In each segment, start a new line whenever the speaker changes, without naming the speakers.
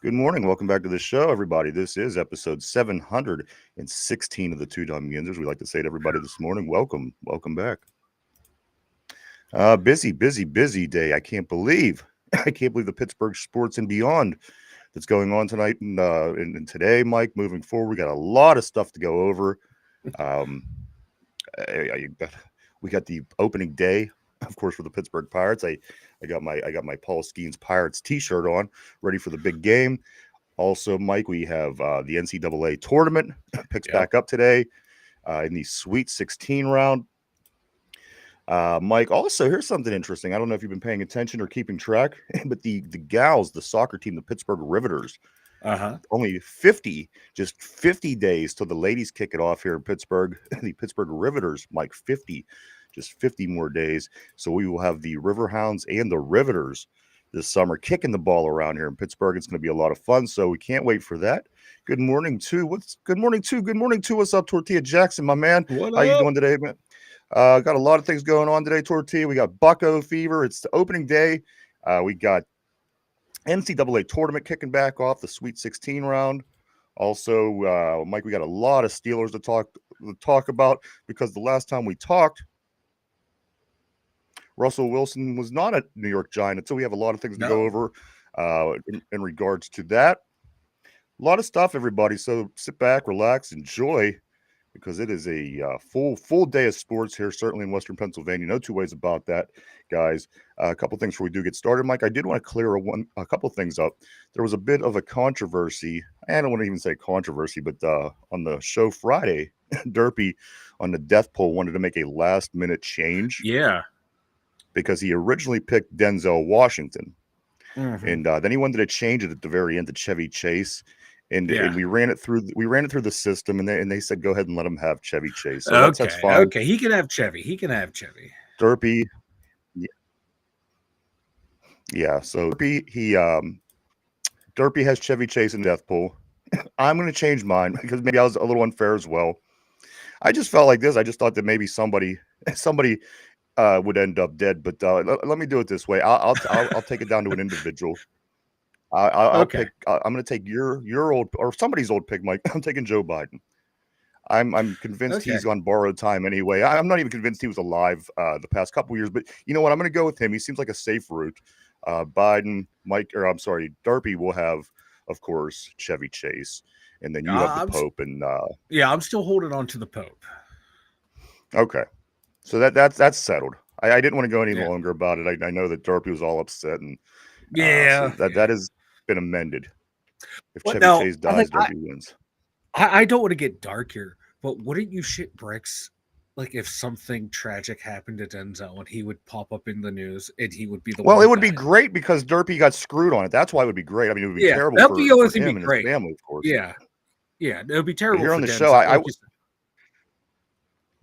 Good morning. Welcome back to the show, everybody. This is episode 716 of the Two Dumb Yinzers. We like to say to everybody this morning, welcome back. Busy day. I can't believe the Pittsburgh sports and beyond that's going on tonight and today, Mike. Moving forward, we got a lot of stuff to go over. Um, we got the opening day, of course, for the Pittsburgh Pirates. I got my Paul Skeens Pirates T-shirt on, ready for the big game. Also, Mike, we have the NCAA tournament picks back up today in the Sweet 16 round. Mike, also, here's something interesting. I don't know if you've been paying attention or keeping track, but the gals, the soccer team, the Pittsburgh Riveters, only 50 days till the ladies kick it off here in Pittsburgh. The Pittsburgh Riveters, Mike, 50 more days. So we will have the Riverhounds and the Riveters this summer kicking the ball around here in Pittsburgh. It's going to be a lot of fun. So we can't wait for that. Good morning to what's up, Tortilla Jackson, my man.
What
How you doing today, man? Got a lot of things going on today, Tortilla. We got Bucko Fever. It's the opening day. We got NCAA tournament kicking back off, the Sweet 16 round. Also, Mike, we got a lot of Steelers to talk about because the last time we talked, Russell Wilson was not a New York Giant. So we have a lot of things to go over in regards to that. A lot of stuff, everybody. So sit back, relax, enjoy, because it is a full day of sports here, certainly in Western Pennsylvania. No two ways about that, guys. A couple things before we do get started, Mike. I did want to clear a couple things up. There was a bit of a controversy. I don't want to even say controversy, but on the show Friday, Derpy on the death poll wanted to make a last-minute change.
Yeah.
Because he originally picked Denzel Washington. And then he wanted to change it at the very end to Chevy Chase. And we ran it through the system, and they said go ahead and let him have Chevy Chase. So that's fine.
Okay, he can have Chevy.
Derpy, yeah. So Derpy has Chevy Chase in death pool. I'm going to change mine because maybe I was a little unfair as well. I just felt like this. I just thought that maybe somebody would end up dead. But let me do it this way. I'll take it down to an individual. I'm going to take your old or somebody's old pick, Mike. I'm taking Joe Biden. I'm convinced he's on borrowed time anyway. I'm not even convinced he was alive the past couple years, but you know what? I'm going to go with him. He seems like a safe route. Biden, Derpy will have, of course, Chevy Chase, and then you have the Pope. And
I'm still holding on to the Pope.
Okay, so that's settled. I didn't want to go any longer about it. I know that Derpy was all upset, and so that has been amended. If Chevy Chase dies, Derpy wins.
I don't want to get dark here, but wouldn't you shit bricks like if something tragic happened to Denzel and he would pop up in the news and he would be the one?
Well, it would be great because Derpy got screwed on it. That's why it would be great. I mean, it would be terrible for him and his family, of course.
Yeah, it would be terrible.
Here on the show,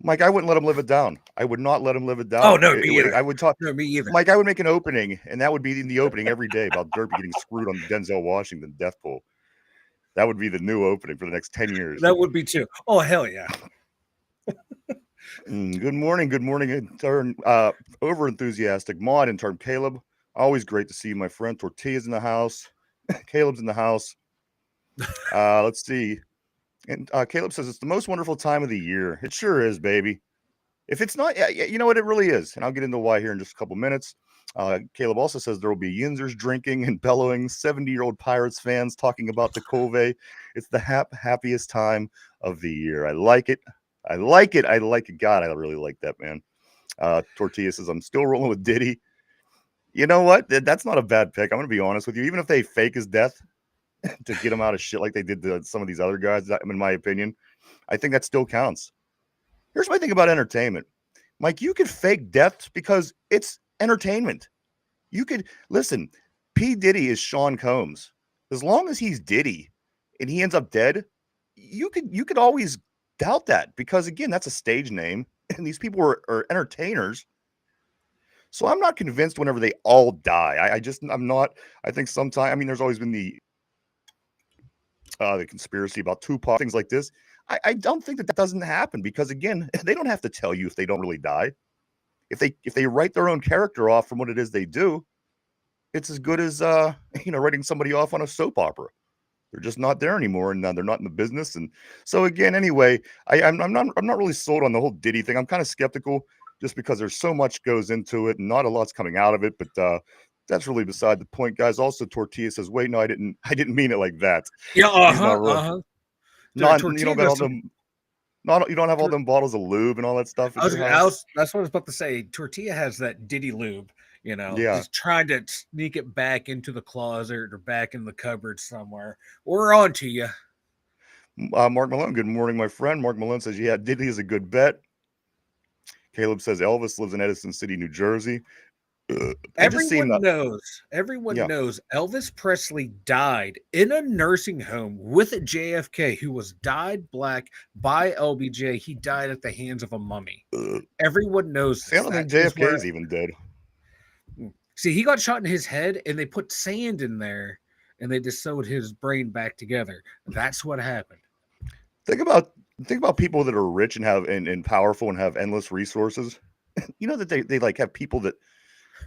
Mike, I wouldn't let him live it down. I would not let him live it down.
Oh, no, me either.
I would talk.
No, me either.
Mike, I would make an opening, and that would be in the opening every day about Derpy getting screwed on the Denzel Washington death pool. That would be the new opening for the next 10 years.
That would be too. Oh, hell yeah.
Good morning. In turn, over enthusiastic Maud, in turn, Caleb. Always great to see you, my friend. Tortilla's in the house. Caleb's in the house. Let's see. And Caleb says, it's the most wonderful time of the year. It sure is, baby. If it's not, you know what? It really is. And I'll get into why here in just a couple minutes. Caleb also says there will be Yinzers drinking and bellowing, 70-year-old Pirates fans talking about the Cove. It's the happiest time of the year. I like it. God, I really like that, man. Tortilla says, I'm still rolling with Diddy. You know what? That's not a bad pick. I'm going to be honest with you. Even if they fake his death to get him out of shit like they did to some of these other guys, in my opinion, I think that still counts. Here's my thing about entertainment. Mike, you could fake deaths because it's entertainment. You could listen. P. Diddy is Sean Combs. As long as he's Diddy and he ends up dead, you could always doubt that because again, that's a stage name, and these people are entertainers. So I'm not convinced whenever they all die. I'm not. I think sometimes. I mean, there's always been the conspiracy about Tupac, things like this. I don't think that doesn't happen because again, they don't have to tell you if they don't really die. If they write their own character off from what it is they do, it's as good as writing somebody off on a soap opera. They're just not there anymore, and they're not in the business. And so again, anyway, I'm not really sold on the whole Diddy thing. I'm kind of skeptical just because there's so much goes into it, and not a lot's coming out of it. But that's really beside the point, guys. Also, Tortilla says, "Wait, no, I didn't mean it like that."
Yeah,
He's not really not you
Tortilla
don't got all
does
them. Not you don't have all
some.
them bottles of lube and all that stuff at your house.
That's what I was about to say. Tortilla has that Diddy lube,
Yeah.
just trying to sneak it back into the closet or back in the cupboard somewhere. We're on to you.
Mark Malone, good morning, my friend. Mark Malone says, yeah, Diddy is a good bet. Caleb says Elvis lives in Edison City, New Jersey. I just seen that.
Everyone
Yeah.
knows Elvis Presley died in a nursing home with JFK, who was dyed black by LBJ. He died at the hands of a mummy. Everyone knows
See, I don't think JFK is even dead.
See, he got shot in his head, and they put sand in there, and they just sewed his brain back together. That's what happened.
Think about people that are rich and and powerful and have endless resources. You know that they like have people that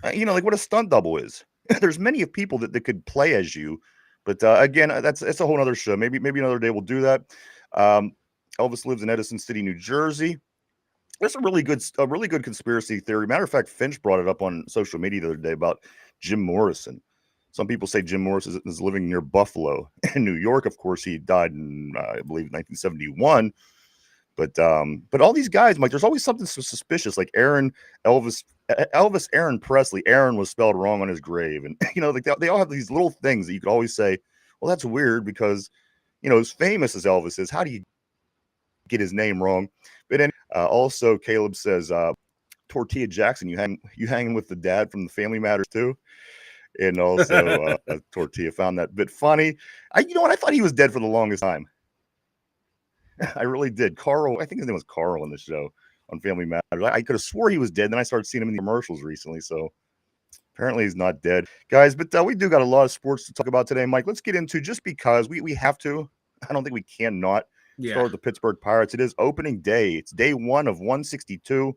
like what a stunt double is. There's many of people that could play as you, but again, that's a whole other show. Maybe another day we'll do that. Elvis lives in Edison City, New Jersey. There's a really good conspiracy theory. Matter of fact, Finch brought it up on social media the other day about Jim Morrison. Some people say Jim Morrison is living near Buffalo. In New York, of course, he died in I believe 1971. But all these guys, Mike, there's always something so suspicious. Like Elvis, Aaron Presley. Aaron was spelled wrong on his grave, and like they all have these little things that you could always say, well, that's weird because as famous as Elvis is, how do you get his name wrong? But also, Caleb says, Tortilla Jackson, you hanging with the dad from the Family Matters too. And also, Tortilla found that bit funny. I thought he was dead for the longest time. I really did. Carl, I think his name was Carl in the show on Family Matters. I could have swore he was dead. Then I started seeing him in the commercials recently. So apparently he's not dead. Guys, but we do got a lot of sports to talk about today, Mike. Let's get into, just because we have to. I don't think we cannot start with the Pittsburgh Pirates. It is opening day. It's day 1 of 162.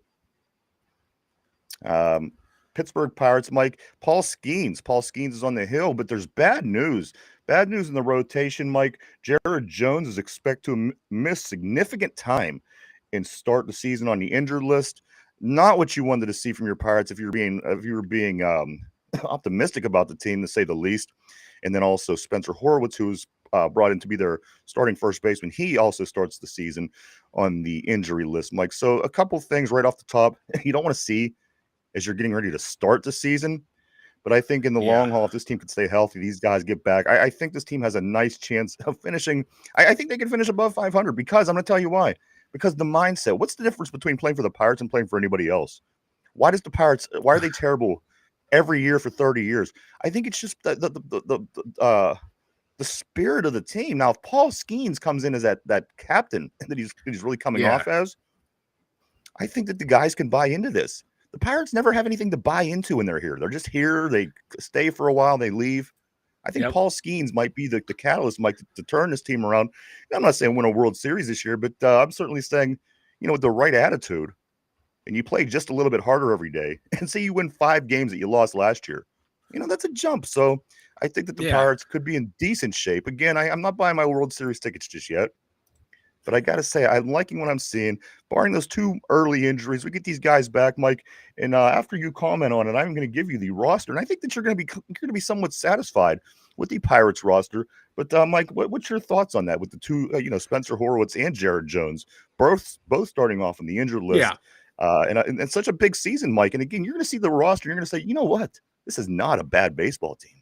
Pittsburgh Pirates, Mike. Paul Skeens is on the hill, but there's bad news. Bad news in the rotation, Mike. Jared Jones is expected to miss significant time and start the season on the injured list. Not what you wanted to see from your Pirates if you were being optimistic about the team, to say the least. And then also Spencer Horwitz, who's brought in to be their starting first baseman. He also starts the season on the injury list, Mike. So a couple things right off the top you don't want to see as you're getting ready to start the season. But I think in the long haul, if this team could stay healthy, these guys get back, I think this team has a nice chance of finishing. I think they can finish above 500 because I'm going to tell you why. Because the mindset, what's the difference between playing for the Pirates and playing for anybody else? Why are they terrible every year for 30 years? I think it's just the spirit of the team. Now, if Paul Skeens comes in as that captain that he's really coming off as, I think that the guys can buy into this. The Pirates never have anything to buy into when they're here. They're just here. They stay for a while. They leave. I think Paul Skeens might be the catalyst, Mike, to turn this team around. I'm not saying win a World Series this year, but I'm certainly saying, with the right attitude, and you play just a little bit harder every day, and say you win 5 games that you lost last year, that's a jump. So I think that the Pirates could be in decent shape. Again, I'm not buying my World Series tickets just yet. But I got to say, I'm liking what I'm seeing. Barring those 2 early injuries, we get these guys back, Mike. And after you comment on it, I'm going to give you the roster. And I think that you're going to be somewhat satisfied with the Pirates roster. But Mike, what's your thoughts on that with the 2, Spencer Horwitz and Jared Jones, both starting off on the injured list? And such a big season, Mike. And again, you're going to see the roster. You're going to say, you know what? This is not a bad baseball team.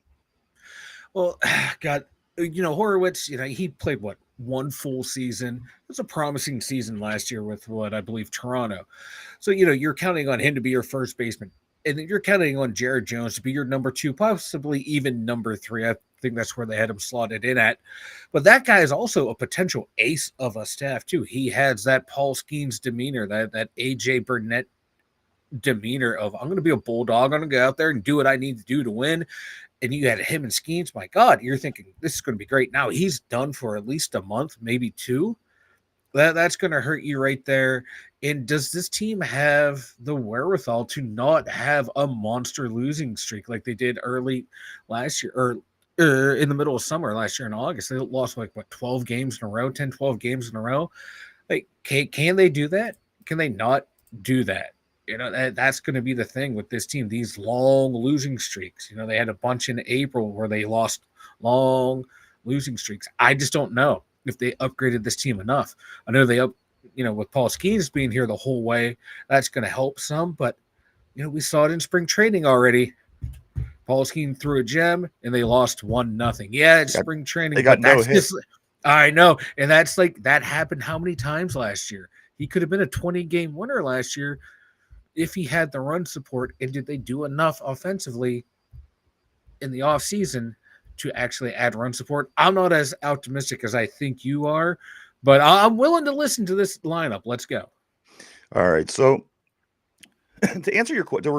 Well, God, Horowitz, he played 1 full season. It was a promising season last year with I believe Toronto. So, you're counting on him to be your first baseman. And then you're counting on Jared Jones to be your number 2, possibly even number 3. I think that's where they had him slotted in at. But that guy is also a potential ace of a staff, too. He has that Paul Skeens demeanor, that A.J. Burnett demeanor of, I'm going to be a bulldog. I'm going to go out there and do what I need to do to win. And you had him and Skeens, my God, you're thinking this is going to be great. Now he's done for at least a month, maybe 2. That's going to hurt you right there. And does this team have the wherewithal to not have a monster losing streak like they did early last year, or in the middle of summer last year in August? They lost like what, 12 games in a row, 10, 12 games in a row. Like, can they do that? Can they not do that? That's going to be the thing with this team, these long losing streaks. They had a bunch in April where they lost long losing streaks. I just don't know if they upgraded this team enough. I know with Paul Skeens being here the whole way, that's going to help some, but we saw it in spring training already. Paul Skeens threw a gem and they lost 1-0. Yeah, it's spring training.
They got no hit.
I know. And that's like, that happened how many times last year? He could have been a 20-game winner last year if he had the run support. And did they do enough offensively in the offseason to actually add run support? I'm not as optimistic as I think you are, but I'm willing to listen to this lineup. Let's go.
All right. So to answer your question,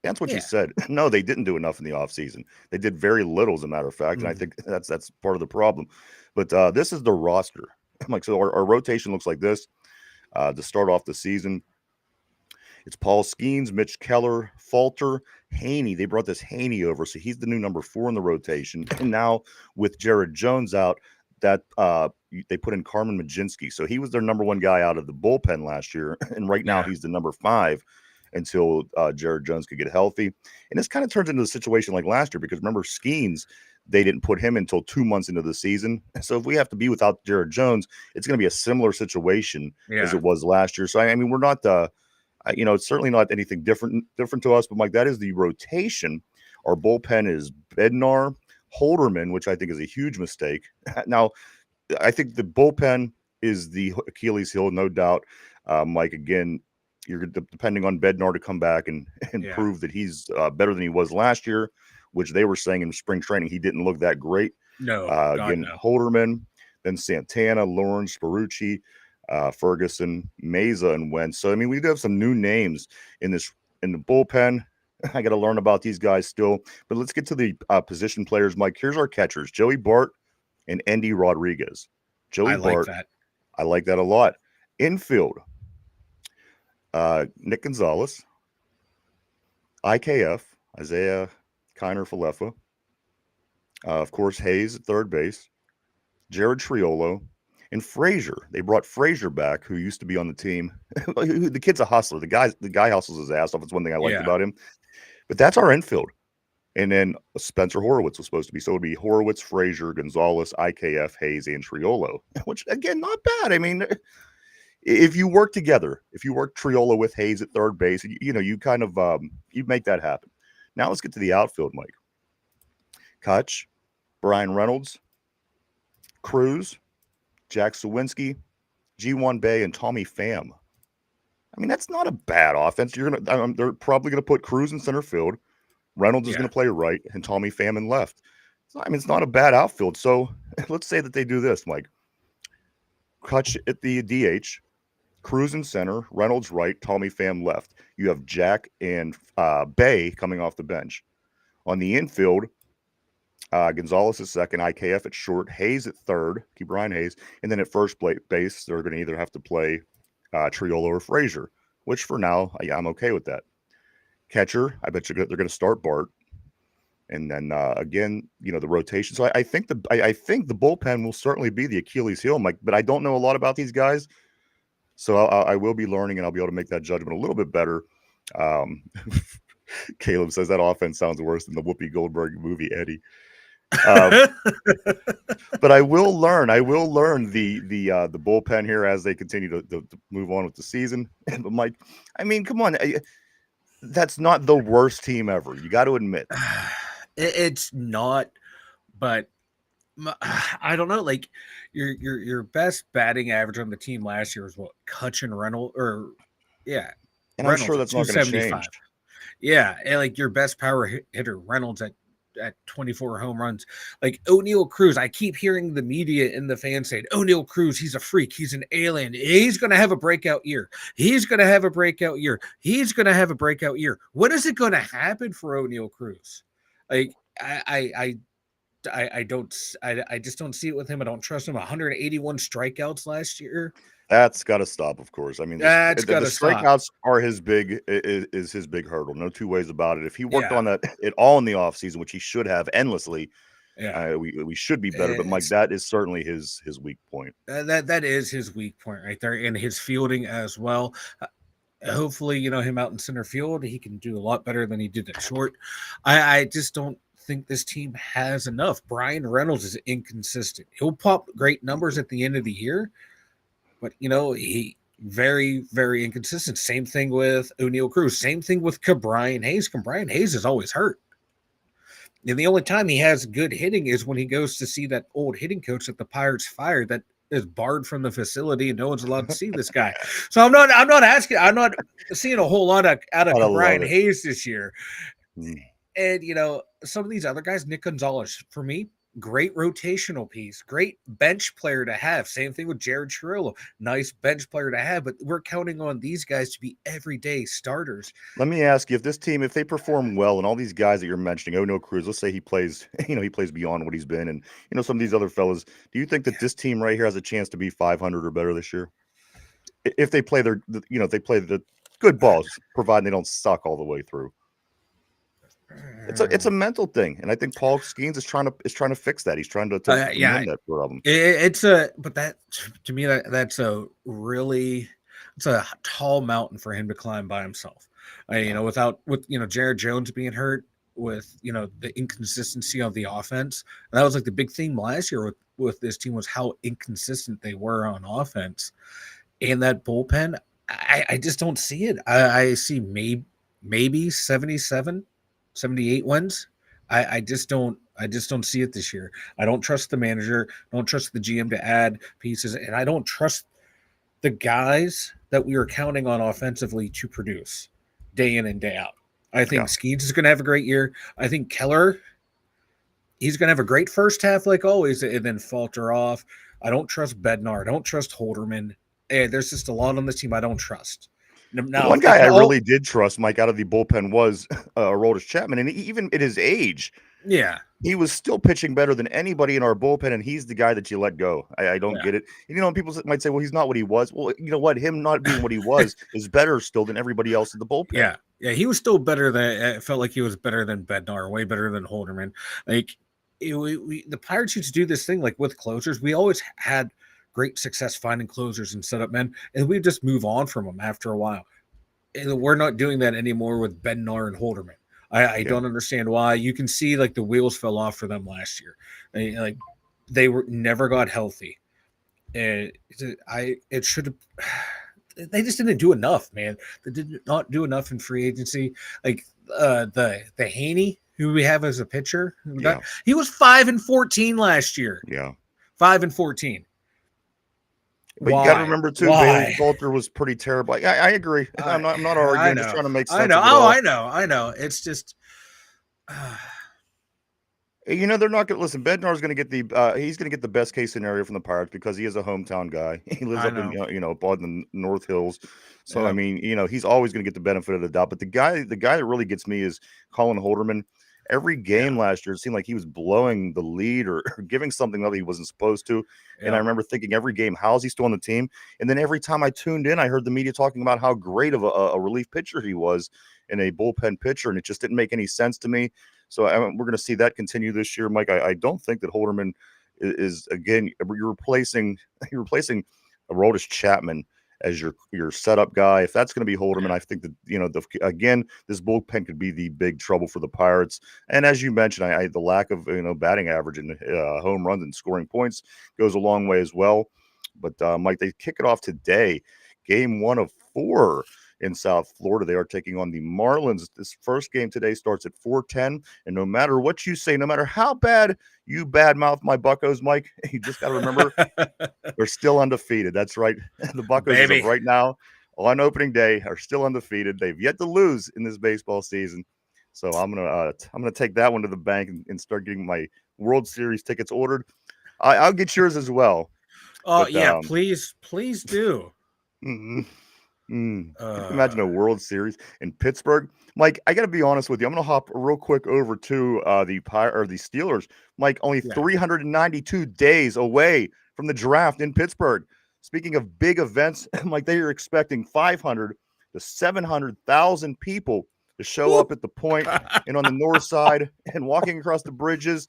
answer what you said, no, they didn't do enough in the offseason. They did very little, as a matter of fact, and I think that's part of the problem. But this is the roster. So our rotation looks like this to start off the season. It's Paul Skeens, Mitch Keller, Falter, Haney. They brought this Haney over, so he's the new number 4 in the rotation. And now with Jared Jones out, that they put in Carmen Majinski. So he was their number 1 guy out of the bullpen last year, and right now he's the number 5 until Jared Jones could get healthy. And this kind of turns into a situation like last year, because remember, Skeens, they didn't put him until 2 months into the season. So if we have to be without Jared Jones, it's going to be a similar situation as it was last year. So I mean, we're not it's certainly not anything different to us, but Mike, that is the rotation. Our bullpen is Bednar, Holderman, which I think is a huge mistake. Now, I think the bullpen is the Achilles heel, no doubt. Mike, again, you're depending on Bednar to come back and prove that he's better than he was last year, which they were saying in spring training he didn't look that great.
No,
Holderman, then Santana, Lawrence, Barucci, Ferguson, Meza, and Wentz. So I mean, we do have some new names in the bullpen. I got to learn about these guys still, but let's get to the position players. Mike, here's our catchers: Joey Bart and Endy Rodriguez. Joey Bart, I like that a lot. Infield: Nick Gonzalez, IKF, Isaiah Kiner Falefa, of course Hayes at third base, Jared Triolo. And Frazier, they brought Frazier back, who used to be on the team. The kid's a hustler. The guy hustles his ass off. It's one thing I liked about him. But that's our infield. And then Spencer Horowitz was supposed to be. So it would be Horowitz, Frazier, Gonzalez, IKF, Hayes, and Triolo. Which, again, not bad. I mean, if you work together, if you work Triolo with Hayes at third base, you kind of you make that happen. Now let's get to the outfield, Mike. Kutch, Brian Reynolds, Cruz, Jack Sawinski, G1 Bay, and Tommy Pham. I mean, that's not a bad offense. They're probably gonna put Cruz in center field. Reynolds is gonna play right, and Tommy Pham in left. I mean, it's not a bad outfield. So let's say that they do this, Mike. Kutch at the DH, Cruz in center, Reynolds right, Tommy Pham left. You have Jack and Bay coming off the bench. On the infield, Gonzalez at second, IKF at short, Hayes at third, keep Brian Hayes, and then at first base, they're going to either have to play Triolo or Frazier, which for now, I'm okay with that. Catcher, I bet you they're going to start Bart, and then again, the rotation. So I think the bullpen will certainly be the Achilles heel, Mike. But I don't know a lot about these guys, so I will be learning, and I'll be able to make that judgment a little bit better. Caleb says that offense sounds worse than the Whoopi Goldberg movie Eddie. But I will learn the bullpen here as they continue to move on with the season. But Mike, I mean, come on, that's not the worst team ever. You got to admit
it's not, but I don't know. Like your best batting average on the team last year was what, Kutch and Reynolds, and
Reynolds, I'm sure that's not going to change.
Yeah, and like your best power hitter Reynolds at 24 home runs. Like O'Neal Cruz, I keep hearing the media and the fans saying, O'Neal Cruz, he's a freak. He's an alien. He's going to have a breakout year. He's going to have a breakout year. He's going to have a breakout year. When is it going to happen for O'Neal Cruz? Like, I I just don't see it with him. I don't trust him. 181 strikeouts last year.
That's got to stop, of course. I mean,
That's
the
got to stop.
strikeouts are is his big hurdle. No two ways about it. If he worked
Yeah,
on that at all in the offseason, which he should have endlessly,
yeah.
we should be better. But Mike,
It's
that is certainly his weak point.
that is his weak point right there, and his fielding as well. Hopefully, him out in center field, he can do a lot better than he did at short. I just don't think this team has enough. Brian Reynolds is inconsistent. He'll pop great numbers at the end of the year, but he very, very inconsistent. Same thing with O'Neal Cruz. Same thing with Cabrian Hayes. Cabrian Hayes is always hurt. And the only time he has good hitting is when he goes to see that old hitting coach that the Pirates fired that is barred from the facility and no one's allowed to see this guy. So I'm not seeing a whole lot out of
I love
Cabrian
it.
Hayes this year.
Mm.
And some of these other guys, Nick Gonzalez, for me, great rotational piece, great bench player to have. Same thing with Jared Chirillo, nice bench player to have. But we're counting on these guys to be everyday starters.
Let me ask you, if this team, if they perform well, and all these guys that you're mentioning, O'Neal Cruz, let's say he plays, he plays beyond what he's been, and some of these other fellas, do you think that this team right here has a chance to be 500 or better this year? If they play if they play the good balls, providing they don't suck all the way through. It's a mental thing, and I think Paul Skeens is trying to fix that. He's trying to mend that problem.
But that to me that's a tall mountain for him to climb by himself. With Jared Jones being hurt, with the inconsistency of the offense, and that was like the big theme last year with this team was how inconsistent they were on offense, and that bullpen. I just don't see it. I see maybe 77. 78 wins. I just don't see it this year. I don't trust the manager, don't trust the GM to add pieces, and I don't trust the guys that we were counting on offensively to produce day in and day out. I think Skeens is going to have a great year. I think Keller, he's going to have a great first half like always and then falter off. I don't trust Bednar. I don't trust Holderman. And there's just a lot on this team I don't trust.
Now, one guy I really did trust, Mike, out of the bullpen was Aroldis Chapman, and even at his age, he was still pitching better than anybody in our bullpen, and he's the guy that you let go. I don't get it. People might say, well, he's not what he was. Well, you know what? Him not being what he was is better still than everybody else in the bullpen.
Yeah, he was still better than. It felt like he was better than Bednar, way better than Holderman. Like the Pirates used to do this thing like with closers. We always had great success finding closers and setup men, and we just move on from them after a while. And we're not doing that anymore with Bednar and Holderman. I don't understand why. You can see like the wheels fell off for them last year. They never got healthy, and it should have. They just didn't do enough, man. They did not do enough in free agency. Like the Haney, who we have as a pitcher, he was 5-14 last year.
Yeah,
5-14.
But you got to remember too, Bailey Coulter was pretty terrible. I agree. I'm not arguing. I'm just trying to make sense.
I know. I know. It's just.
They're not going to listen. Bednar's going to get he's going to get the best case scenario from the Pirates because he is a hometown guy. He lives up in up on the North Hills, so I mean, he's always going to get the benefit of the doubt. But the guy that really gets me is Colin Holderman. Every game last year, it seemed like he was blowing the lead or giving something that he wasn't supposed to. And I remember thinking every game, how is he still on the team? And then every time I tuned in, I heard the media talking about how great of a relief pitcher he was and a bullpen pitcher, and it just didn't make any sense to me. So we're going to see that continue this year, Mike. I don't think that Holderman is again. You're replacing Aroldis Chapman as your setup guy. If that's going to be Holderman, I think that again this bullpen could be the big trouble for the Pirates. And as you mentioned, the lack of batting average and home runs and scoring points goes a long way as well. But Mike, they kick it off today, game 1 of 4 in South Florida. They are taking on the Marlins. This first game today starts at 4:10, and no matter what you say, no matter how bad you badmouth my Buccos, Mike, you just got to remember they're still undefeated. That's right. The Buccos as of right now on opening day are still undefeated. They've yet to lose in this baseball season. So I'm gonna take that one to the bank and start getting my World Series tickets ordered. I'll get yours as well.
Please do.
Mm-hmm. Could you imagine a
Uh,
World Series in Pittsburgh? Mike, I got to be honest with you. I'm going to hop real quick over to the Steelers. Mike, only
yeah.
392 days away from the draft in Pittsburgh. Speaking of big events, Mike, they are expecting 500 to 700,000 people to show
Woo!
up at the point and on the north side and walking across the bridges.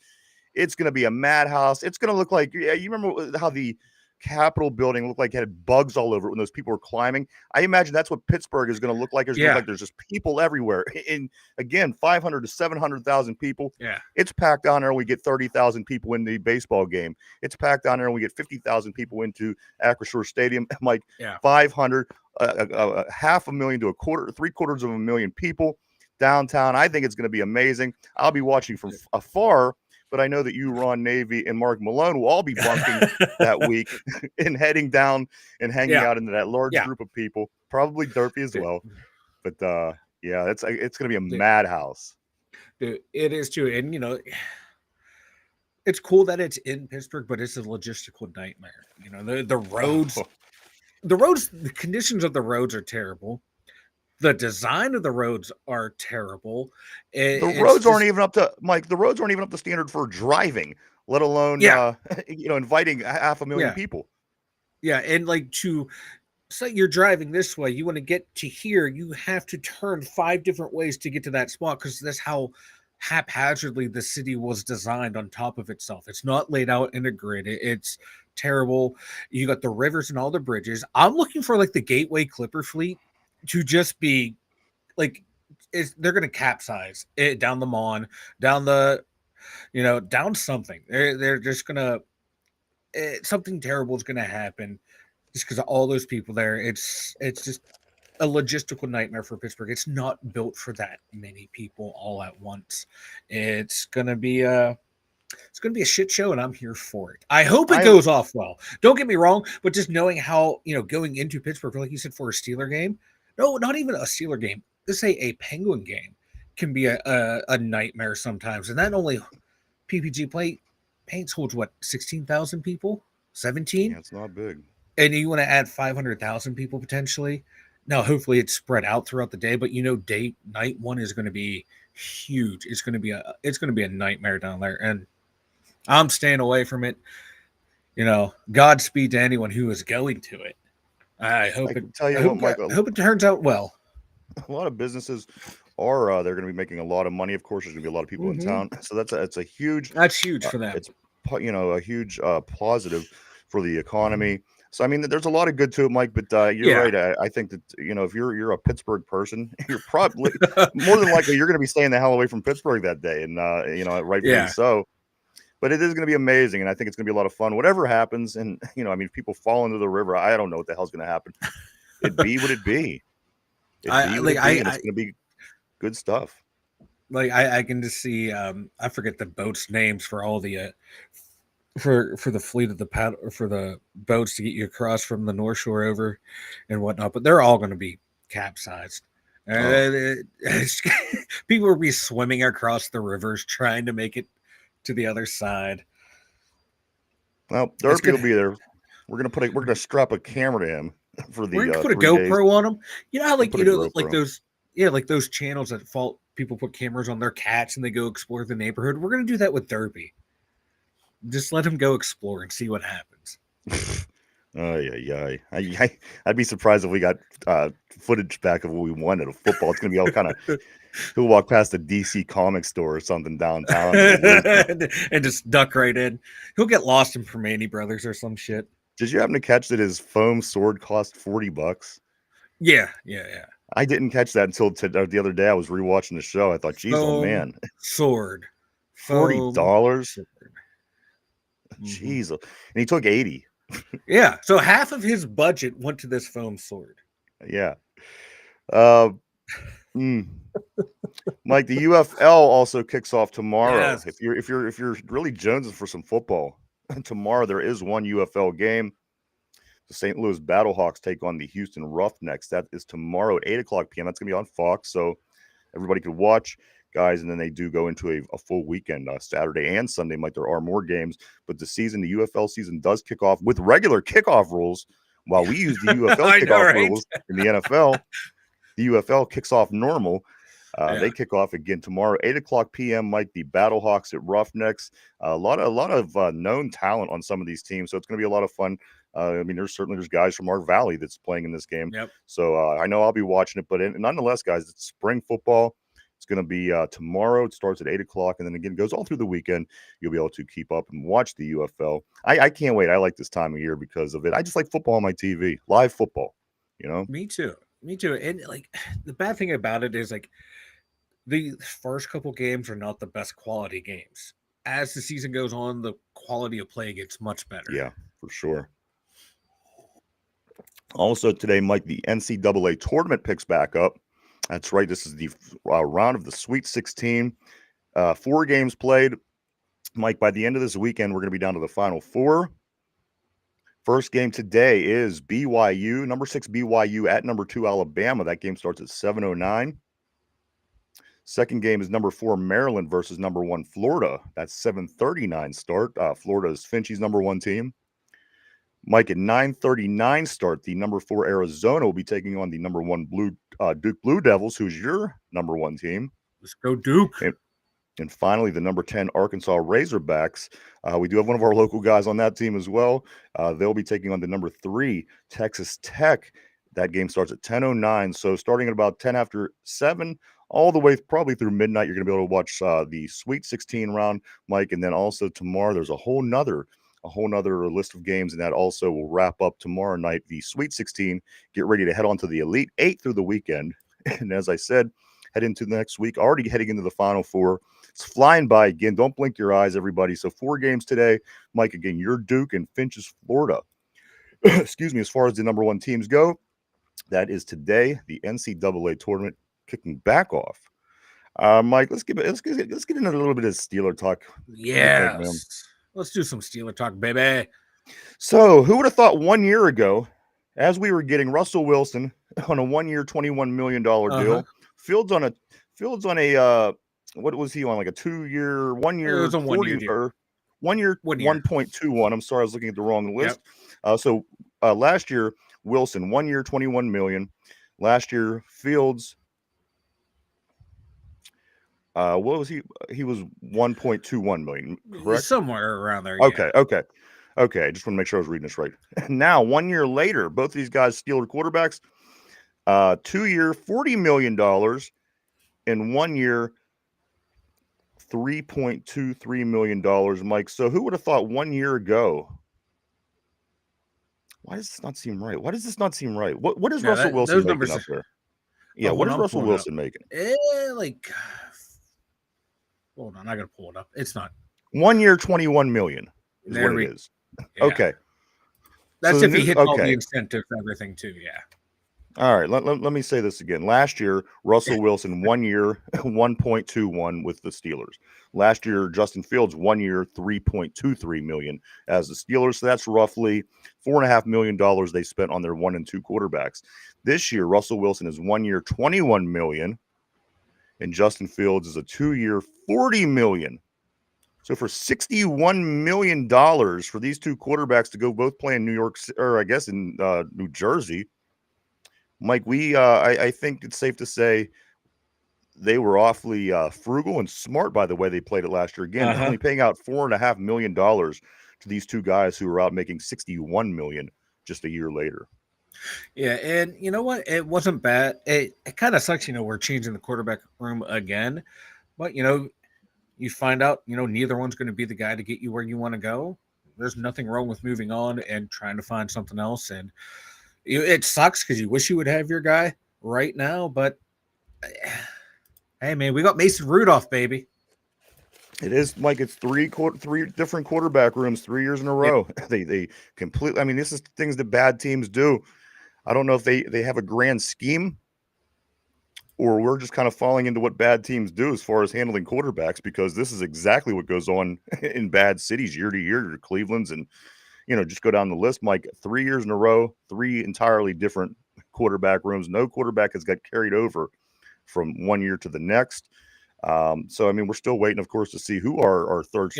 It's going to be a madhouse. It's going to look like, yeah, you remember how the Capitol building looked like it had bugs all over it when those people were climbing? I imagine that's what Pittsburgh is going to look like. It's going to look
Yeah,
like there's just people everywhere. And again, 500 to 700,000 people.
yeah,
It's packed down there and we get 30,000 people in the baseball game. It's packed down there and we get 50,000 people into Acrisure Stadium. Like
yeah.
500, 500,000 to a quarter, 3/4 of a million people downtown. I think it's going to be amazing. I'll be watching from afar, but I know that you, Ron Navy, and Mark Malone will all be bunking that week and heading down and hanging
Yeah,
out into that large
yeah.
group of people. Probably Derpy as
Dude,
well. But yeah, it's going to be a
dude,
madhouse.
dude, it is too. And it's cool that it's in Pittsburgh, but it's a logistical nightmare. The roads,
Oh,
the conditions of the roads are terrible. The design of the roads are terrible.
the
It's
roads aren't
just
even up to Mike. The roads aren't even up to standard for driving, let alone
yeah,
inviting 500,000
yeah,
people.
yeah. And like to say you're driving this way, you want to get to here, you have to turn 5 different ways to get to that spot because that's how haphazardly the city was designed on top of itself. It's not laid out in a grid. It's terrible. You got the rivers and all the bridges. I'm looking for like the Gateway Clipper fleet to just be like they're going to capsize it down the Mon, down the down something. They're just going to something terrible is going to happen just because of all those people there. It's just a logistical nightmare for Pittsburgh. It's not built for that many people all at once. It's gonna be a shit show, and I'm here for it. I hope it
I
goes off well. Don't get me wrong, but just knowing how going into Pittsburgh, like you said, for a Steeler game, no, not even a Steeler game. Let's say a Penguin game can be a nightmare sometimes, and that only PPG play paints holds what 16,000 people, 17,
Yeah, it's not big.
and you want to add 500,000 people potentially. Now, hopefully, it's spread out throughout the day, but night one is going to be huge. It's going to be a nightmare down there, and I'm staying away from it. Godspeed to anyone who is going to it. I
I
hope it.
can tell
I
you what,
hope,
Michael.
I hope it turns out well.
A lot of businesses are they're going to be making a lot of money. Of course, there's going to be a lot of people in town, so it's a huge
That's huge for them.
it's a huge positive for the economy. So I mean, there's a lot of good to it, Mike. But you're
Yeah.
right. I think that if you're a Pittsburgh person, you're probably more than likely you're going to be staying the hell away from Pittsburgh that day, and rightfully
Yeah.
so. But it is going to be amazing, and I think it's going to be a lot of fun. Whatever happens, and I mean, if people fall into the river, I don't know what the hell's going to happen. It be what it be.
I
And it's going to be good stuff.
I can just see. I forget the boats' names for all the for the fleet of the paddle for the boats to get you across from the North Shore over and whatnot, but they're all going to be capsized. People will be swimming across the rivers trying to make it to the other side.
Well, Derpy will be there. We're gonna strap a camera to him for the
We're gonna put a
3 days.
GoPro on them. You know how like
GoPro.
like those like those channels that people put cameras on their cats and they go explore the neighborhood. We're gonna do that with Derpy. Just let him go explore and see what happens.
Oh yeah. I'd be surprised if we got footage back of what we won at a football. It's gonna be all kind of he'll walk past a DC comic store or something downtown
and just duck right in. He'll get lost in Permane Brothers or some shit.
Did you happen to catch that his foam sword cost $40?
Yeah.
I didn't catch that until the other day. I was rewatching the show. I thought, geez, oh man,
sword,
$40. Jeez, and he took 80.
Yeah, so half of his budget went to this foam sword.
Yeah. Mike, the UFL also kicks off tomorrow.
Yes.
If you're really jonesing for some football, tomorrow there is one UFL game. The St. Louis Battlehawks take on the Houston Roughnecks. That is tomorrow at 8:00 p.m. That's gonna be on Fox, so everybody could watch, guys. And then they do go into a full weekend, Saturday and Sunday. Mike, there are more games, but the UFL season does kick off with regular kickoff rules While we use the UFL
I know,
kickoff
right?
rules in the NFL, the UFL kicks off normal.
Yeah.
They kick off again tomorrow, 8:00 p.m. Mike, the Battlehawks at Roughnecks. A lot of known talent on some of these teams, so it's going to be a lot of fun. I mean, there's guys from our valley that's playing in this game,
Yep.
so I know I'll be watching it. But nonetheless, guys, it's spring football. It's going to be tomorrow. It starts at 8:00, and then again goes all through the weekend. You'll be able to keep up and watch the UFL. I can't wait. I like this time of year because of it. I just like football on my TV, live football. You know,
Me too. Me too. And like the bad thing about it is like the first couple games are not the best quality games. As the season goes on, the quality of play gets much better.
yeah, for sure. Also today, Mike, the NCAA tournament picks back up. That's right. This is the round of the Sweet 16. 4 games played. Mike, by the end of this weekend, we're going to be down to the Final Four. First game today is BYU, number 6 BYU at number 2 Alabama. That game starts at 7:09. Second game is number 4 Maryland versus number 1 Florida. That's 7:39 start. Florida is Finchie's number 1 team. Mike, at 9:39 start, the number 4 Arizona will be taking on the number 1 Duke Blue Devils, who's your number 1 team.
Let's go Duke.
And finally, the number 10 Arkansas Razorbacks. We do have one of our local guys on that team as well. They'll be taking on the number 3 Texas Tech. That game starts at 10:09. So starting at about 10 after 7, all the way probably through midnight, you're going to be able to watch the Sweet 16 round, Mike. And then also tomorrow, there's a whole nother list of games, and that also will wrap up tomorrow night, the Sweet 16. Get ready to head on to the Elite 8 through the weekend. And as I said, head into the next week, already heading into the Final Four. It's flying by again. Don't blink your eyes, everybody. So 4 games today. Mike, again, your Duke and Finch's Florida. Excuse me, as far as the number 1 teams go, that is today, the NCAA tournament kicking back off. Mike, let's get into a little bit of Steeler talk.
Yes. Let's do some Steeler talk, baby.
So, who would have thought 1 year ago, as we were getting Russell Wilson on a 1-year, $21 million deal, Fields on a what was he on, like a 2-year, 1 year,
It was a 1 year deal.
or 1 year, 1.21. I'm sorry, I was looking at the wrong list. So last year, Wilson, 1 year, $21 million. Last year, Fields, what was he? He was 1.21 million, correct?
Somewhere around there.
Okay. I just want to make sure I was reading this right. Now, 1 year later, both of these guys, Steeler quarterbacks, 2-year, $40 million, and 1 year, $3.23 million, Mike. So who would have thought 1 year ago? Why does this not seem right? What is Russell Wilson making up there? Yeah, what is Russell Wilson making?
Hold on, I gotta pull it up. It's not
1 year, $21 million is
there
what it is.
Yeah.
Okay.
That's if he hits all the incentives and everything too, yeah.
All right, let me say this again. Last year, Russell Wilson, 1 year, 1.21 with the Steelers. Last year, Justin Fields, 1 year, $3.23 million as the Steelers. So that's roughly $4.5 million they spent on their 1 and 2 quarterbacks. This year, Russell Wilson is 1 year, $21 million, and Justin Fields is a 2-year, $40 million. So for $61 million for these 2 quarterbacks to go both play in New York, or I guess in New Jersey, Mike, I think it's safe to say they were awfully frugal and smart by the way they played it last year. Again, only paying out $4.5 million to these 2 guys who were out making $61 million just a year later.
Yeah, and you know what? It wasn't bad. It kind of sucks, we're changing the quarterback room again. But, you find out, neither one's going to be the guy to get you where you want to go. There's nothing wrong with moving on and trying to find something else. And it sucks because you wish you would have your guy right now, but hey, man, we got Mason Rudolph, baby.
It is, Mike. It's 3 different quarterback rooms 3 years in a row. Yep. They completely. I mean, this is things that bad teams do. I don't know if they have a grand scheme, or we're just kind of falling into what bad teams do as far as handling quarterbacks, because this is exactly what goes on in bad cities year to year. Cleveland's and just go down the list, Mike. 3 years in a row, 3 entirely different quarterback rooms. No quarterback has got carried over from 1 year to the next. So, I mean, we're still waiting, of course, to see who our third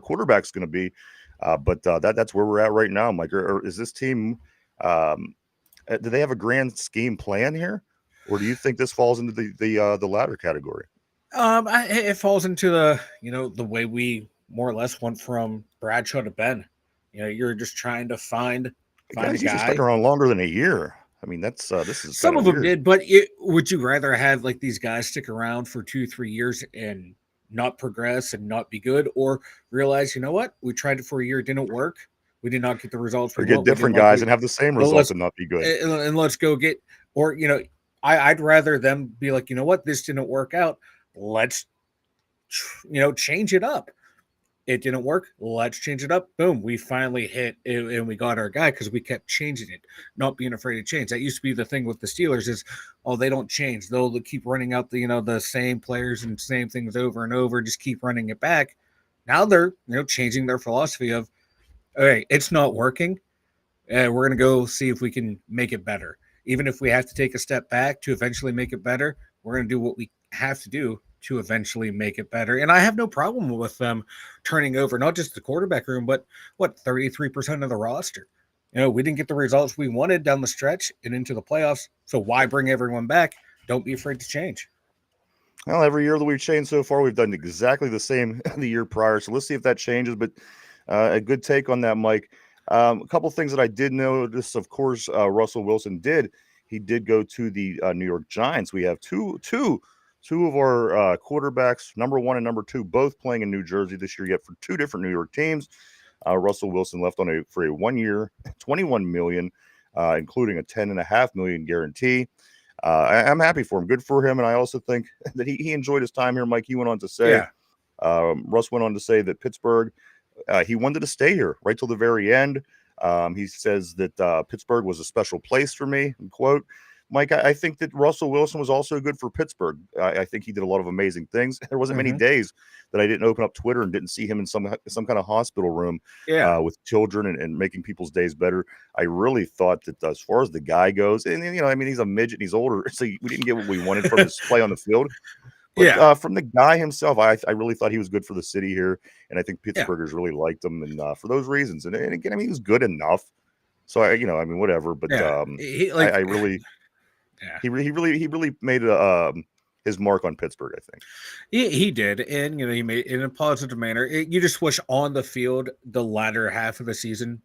quarterback is going to be. But that's where we're at right now, Mike. Or is this team Do they have a grand scheme plan here, or do you think this falls into the latter category?
It falls into the way we more or less went from Bradshaw to Ben. You're just trying to find
The
a
guys usually stuck
guy.
around longer than a year. I mean, this is kind
Some
of
of them
weird.
did, but would you rather have like these guys stick around for 2-3 years and not progress and not be good, or realize, what, we tried it for a year, it didn't work, we did not get the results we
Or get
want, we didn't
different
like
guys
we
and have the same
well,
result and not be good.
and let's go get, or I'd rather them be like, what, this didn't work out, let's change it up. It didn't work. Let's change it up. Boom. We finally hit and we got our guy because we kept changing it, not being afraid to change. That used to be the thing with the Steelers is, oh, they don't change. They'll keep running out the same players and same things over and over, just keep running it back. Now they're, changing their philosophy of, okay, it's not working. We're going to go see if we can make it better. Even if we have to take a step back to eventually make it better, we're going to do what we have to do to eventually make it better. And I have no problem with them turning over not just the quarterback room, but 33% of the roster. We didn't get the results we wanted down the stretch and into the playoffs. So why bring everyone back? Don't be afraid to change.
Well, every year that we've changed so far, we've done exactly the same the year prior. So let's see if that changes. But a good take on that, Mike. A couple things that I did notice, of course, Russell Wilson did. He did go to the New York Giants. We have two of our quarterbacks, number 1 and number 2, both playing in New Jersey this year, yet for 2 different New York teams. Russell Wilson left for a 1 year, $21 million, including a $10.5 million guarantee. I'm happy for him. Good for him. And I also think that he enjoyed his time here, Mike. He went on to say, Russ went on to say that Pittsburgh, he wanted to stay here right till the very end. He says that Pittsburgh was a special place for me, quote. Mike, I think that Russell Wilson was also good for Pittsburgh. I think he did a lot of amazing things. There wasn't many days that I didn't open up Twitter and didn't see him in some kind of hospital room with children and making people's days better. I really thought that as far as the guy goes, and he's a midget and he's older, so we didn't get what we wanted from his play on the field. But from the guy himself, I really thought he was good for the city here, and I think Pittsburghers really liked him, and for those reasons. And again, he was good enough. So whatever. But I really. Yeah. He really made his mark on Pittsburgh, I think.
He did, and he made it in a positive manner. You just wish on the field the latter half of the season,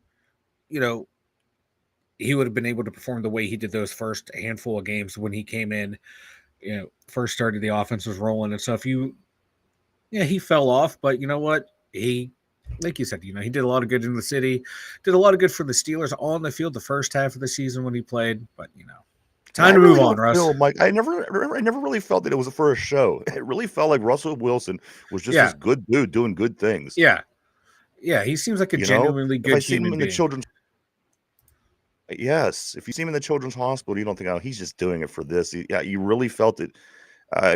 he would have been able to perform the way he did those first handful of games when he came in. First started, the offense was rolling and stuff. He fell off, but you know what? He, like you said, he did a lot of good in the city, did a lot of good for the Steelers on the field the first half of the season when he played, but time to move on, Russ.
Mike, I never really felt that it was for a show. It really felt like Russell Wilson was just this good dude doing good things.
Yeah, he seems like a genuinely good human being.
Yes, if you see him in the children's hospital, you don't think, oh, he's just doing it for this. You really felt it.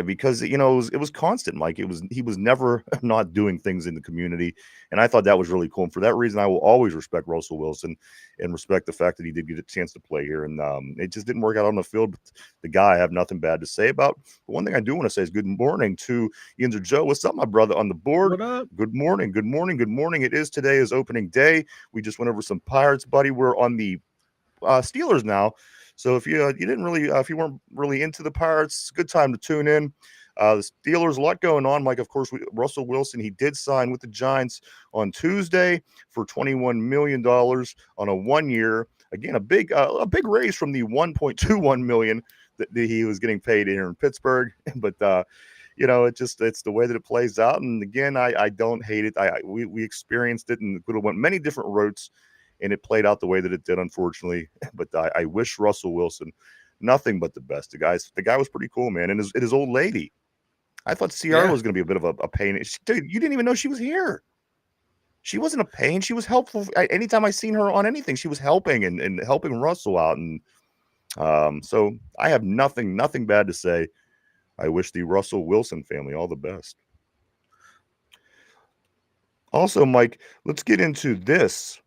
Because it was constant, Mike. He was never not doing things in the community, and I thought that was really cool. And for that reason, I will always respect Russell Wilson and respect the fact that he did get a chance to play here. And it just didn't work out on the field. But the guy I have nothing bad to say about. But one thing I do want to say is good morning to Yinzer Joe. What's up, my brother on the board?
What up?
Good morning. Today is opening day. We just went over some Pirates, buddy. We're on the Steelers now. So if you if you weren't really into the Pirates, good time to tune in. The Steelers, a lot going on, Mike. Of course, Russell Wilson, he did sign with the Giants on Tuesday for $21 million on a 1 year. Again, a big raise from the $1.21 million that he was getting paid here in Pittsburgh. But it's the way that it plays out. And again, I don't hate it. We experienced it and could have went many different routes. And it played out the way that it did, unfortunately. But I wish Russell Wilson nothing but the best. The guy was pretty cool, man. And his old lady, I thought Ciara was going to be a bit of a pain. Dude, you didn't even know she was here. She wasn't a pain. She was helpful. Anytime I seen her on anything, she was helping and helping Russell out. And so I have nothing bad to say. I wish the Russell Wilson family all the best. Also, Mike, let's get into this.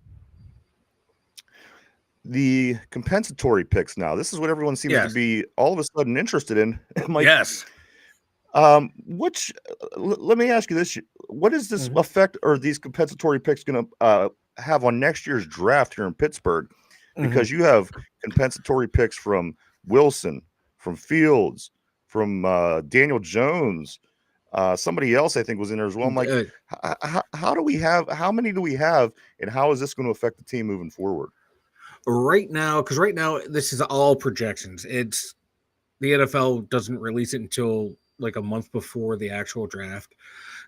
The compensatory picks now. This is what everyone seems to be all of a sudden interested in.
Mike, yes.
Let me ask you this. What is this effect or these compensatory picks going to have on next year's draft here in Pittsburgh? because you have compensatory picks from Wilson, from Fields, from Daniel Jones. Somebody else I think was in there as well. I'm like, how do we have? How many do we have? And how is this going to affect the team moving forward?
Right now, because right now this is all projections. It's the NFL doesn't release it until like a month before the actual draft.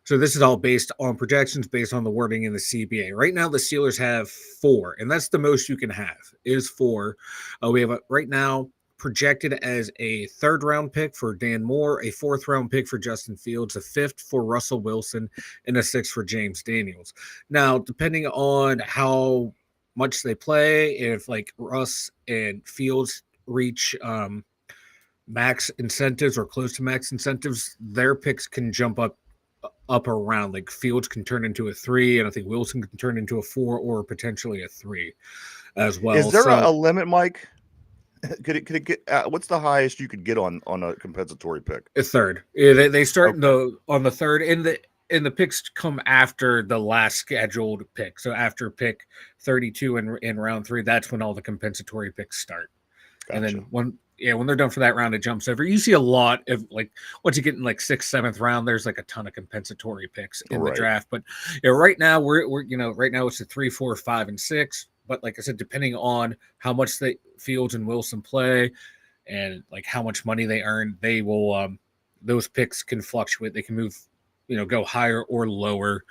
So this is all based on projections, based on the wording in the CBA. Right now, the Steelers have 4, and that's the most you can have is 4. We have right now projected as a 3rd round pick for Dan Moore, a 4th round pick for Justin Fields, a 5th for Russell Wilson, and a 6th for James Daniels. Now, depending on how much they play, if like Russ and Fields reach max incentives or close to max incentives, their picks can jump up around. Like Fields can turn into a 3, and I think Wilson can turn into a 4 or potentially a 3 as well.
Is there a limit, Mike? Could it get? What's the highest you could get on a compensatory pick?
A 3rd. Yeah, they start on the 3rd, and the picks come after the last scheduled pick. So after pick 32 in round 3, that's when all the compensatory picks start. Gotcha. And then when they're done for that round, it jumps over. You see a lot of like once you get in like 6th, 7th round, there's like a ton of compensatory picks in the draft. But right now we're right now it's a 3, 4, 5, and 6. But like I said, depending on how much the Fields and Wilson play and like how much money they earn, they will those picks can fluctuate. They can move, go higher or lower.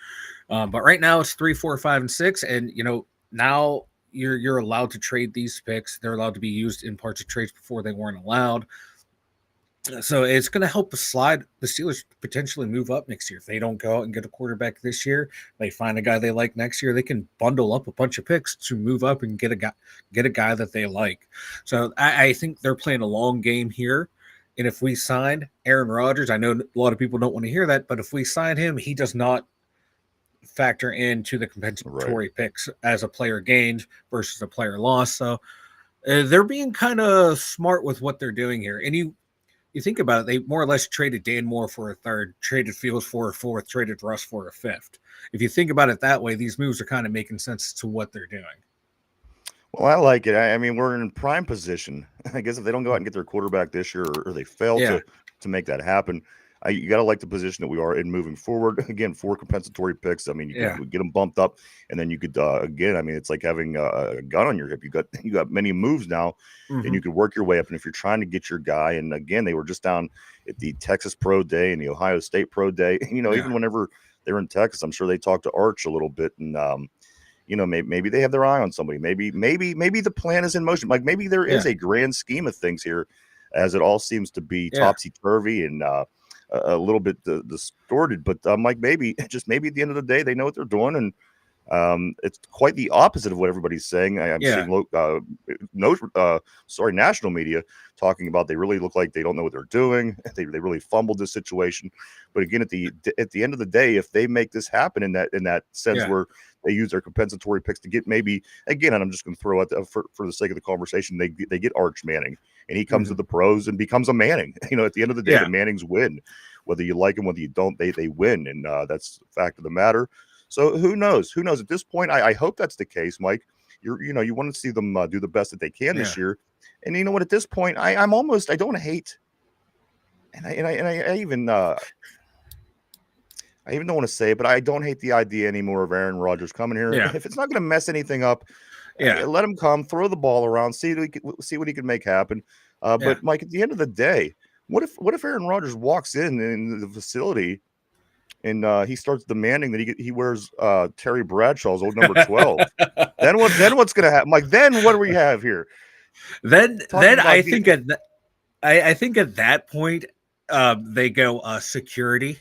But right now it's 3, 4, 5, and 6, and now you're allowed to trade these picks. They're allowed to be used in parts of trades before they weren't allowed. So it's going to help slide the Steelers potentially move up next year. If they don't go out and get a quarterback this year, they find a guy they like next year, they can bundle up a bunch of picks to move up and get a guy that they like. So I think they're playing a long game here. And if we signed Aaron Rodgers, I know a lot of people don't want to hear that, but if we sign him, he does not factor into the compensatory picks as a player gained versus a player lost. So they're being kind of smart with what they're doing here. And you think about it, they more or less traded Dan Moore for a 3rd, traded Fields for a 4th, traded Russ for a 5th. If you think about it that way, these moves are kind of making sense to what they're doing.
Well, I like it. I mean, we're in prime position. I guess if they don't go out and get their quarterback this year, or they fail to make that happen, you got to like the position that we are in moving forward. Again, 4 compensatory picks. I mean, you could get them bumped up, and then you could again. I mean, it's like having a gun on your hip. You got many moves now, and you could work your way up. And if you're trying to get your guy, and again, they were just down at the Texas Pro Day and the Ohio State Pro Day. Even whenever they're in Texas, I'm sure they talked to Arch a little bit, and maybe they have their eye on somebody. Maybe the plan is in motion. Like maybe there is a grand scheme of things here, as it all seems to be topsy-turvy and a little bit distorted. But like maybe at the end of the day, they know what they're doing, and it's quite the opposite of what everybody's saying. I'm seeing national media talking about they really look like they don't know what they're doing. They really fumbled this situation. But again, at the end of the day, if they make this happen in that sense where they use their compensatory picks to get maybe again, and I'm just going to throw out for the sake of the conversation, they get Arch Manning, and he comes to the pros and becomes a Manning. At the end of the day, the Mannings win, whether you like them, whether you don't, they win, and that's the fact of the matter. So who knows? At this point, I hope that's the case, Mike. You want to see them do the best that they can this year, and you know what? At this point, I don't hate, and I even don't want to say it, but I don't hate the idea anymore of Aaron Rodgers coming here. Yeah. If it's not going to mess anything up, let him come, throw the ball around, see what he can make happen. But Mike, at the end of the day, what if Aaron Rodgers walks in the facility and he starts demanding that he wears Terry Bradshaw's old number 12? Then what's going to happen? Mike, then what do we have here?
Then I think at that point they go security.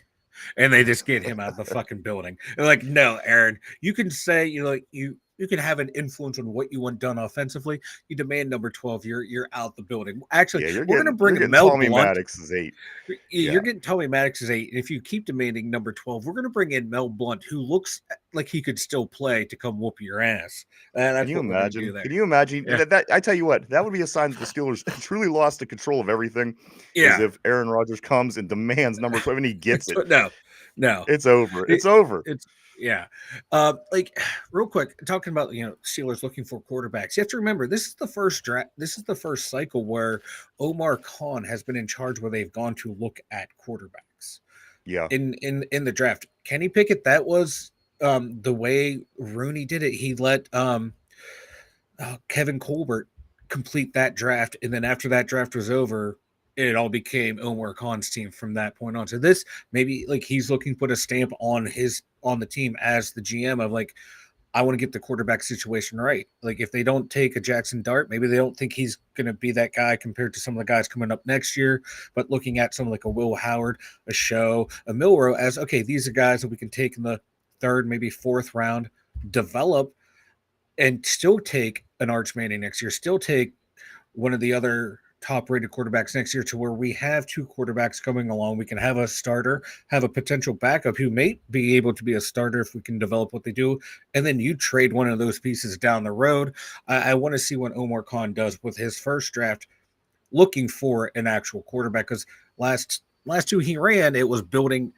And they just get him out of the fucking building. They're like, no, Aaron, you can say, you can have an influence on what you want done offensively. You demand number 12. You're out the building. Actually, we're going to bring Mel Blunt.
Maddox is 8.
You're getting Tommy Maddox is 8. And if you keep demanding number 12, we're going to bring in Mel Blunt, who looks like he could still play, to come whoop your ass.
Can you imagine? That I tell you what, that would be a sign that the Steelers truly lost the control of everything. Yeah. As if Aaron Rodgers comes and demands number 12 and he gets it.
No.
It's over. It's over.
Yeah. Like real quick, talking about Steelers looking for quarterbacks. You have to remember this is the first draft. This is the first cycle where Omar Khan has been in charge, where they've gone to look at quarterbacks
Yeah.
in the draft. Kenny Pickett, that was the way Rooney did it. He let Kevin Colbert complete that draft, and then after that draft was over, it all became Omar Khan's team from that point on. So this maybe like he's looking to put a stamp on the team as the GM of like, I want to get the quarterback situation right. Like if they don't take a Jackson Dart, maybe they don't think he's going to be that guy compared to some of the guys coming up next year. But looking at someone like a Will Howard, a Show, a Milrow as okay, these are guys that we can take in the third, maybe fourth round, develop, and still take an Arch Manning next year, still take one of the other top rated quarterbacks next year, to where we have two quarterbacks coming along. We can have a starter, have a potential backup who may be able to be a starter if we can develop what they do. And then you trade one of those pieces down the road. I want to see what Omar Khan does with his first draft, looking for an actual quarterback, because last two he ran, it was building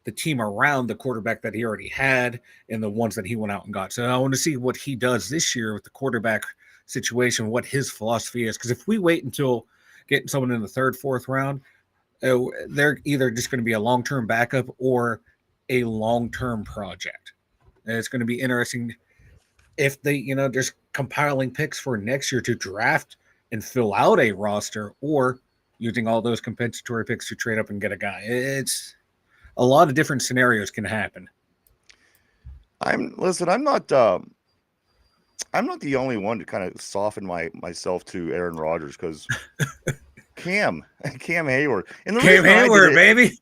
the team around the quarterback that he already had and the ones that he went out and got. So I want to see what he does this year with the quarterback situation, what his philosophy is. Because if we wait until getting someone in the third, fourth round, they're either just going to be a long-term backup or a long-term project. And it's going to be interesting if they, just compiling picks for next year to draft and fill out a roster, or using all those compensatory picks to trade up and get a guy. It's a lot of different scenarios can happen.
I'm not the only one to kind of soften myself to Aaron Rodgers, because Cam Hayward, and the
Cam
reason I did
Hayward,
it,
baby.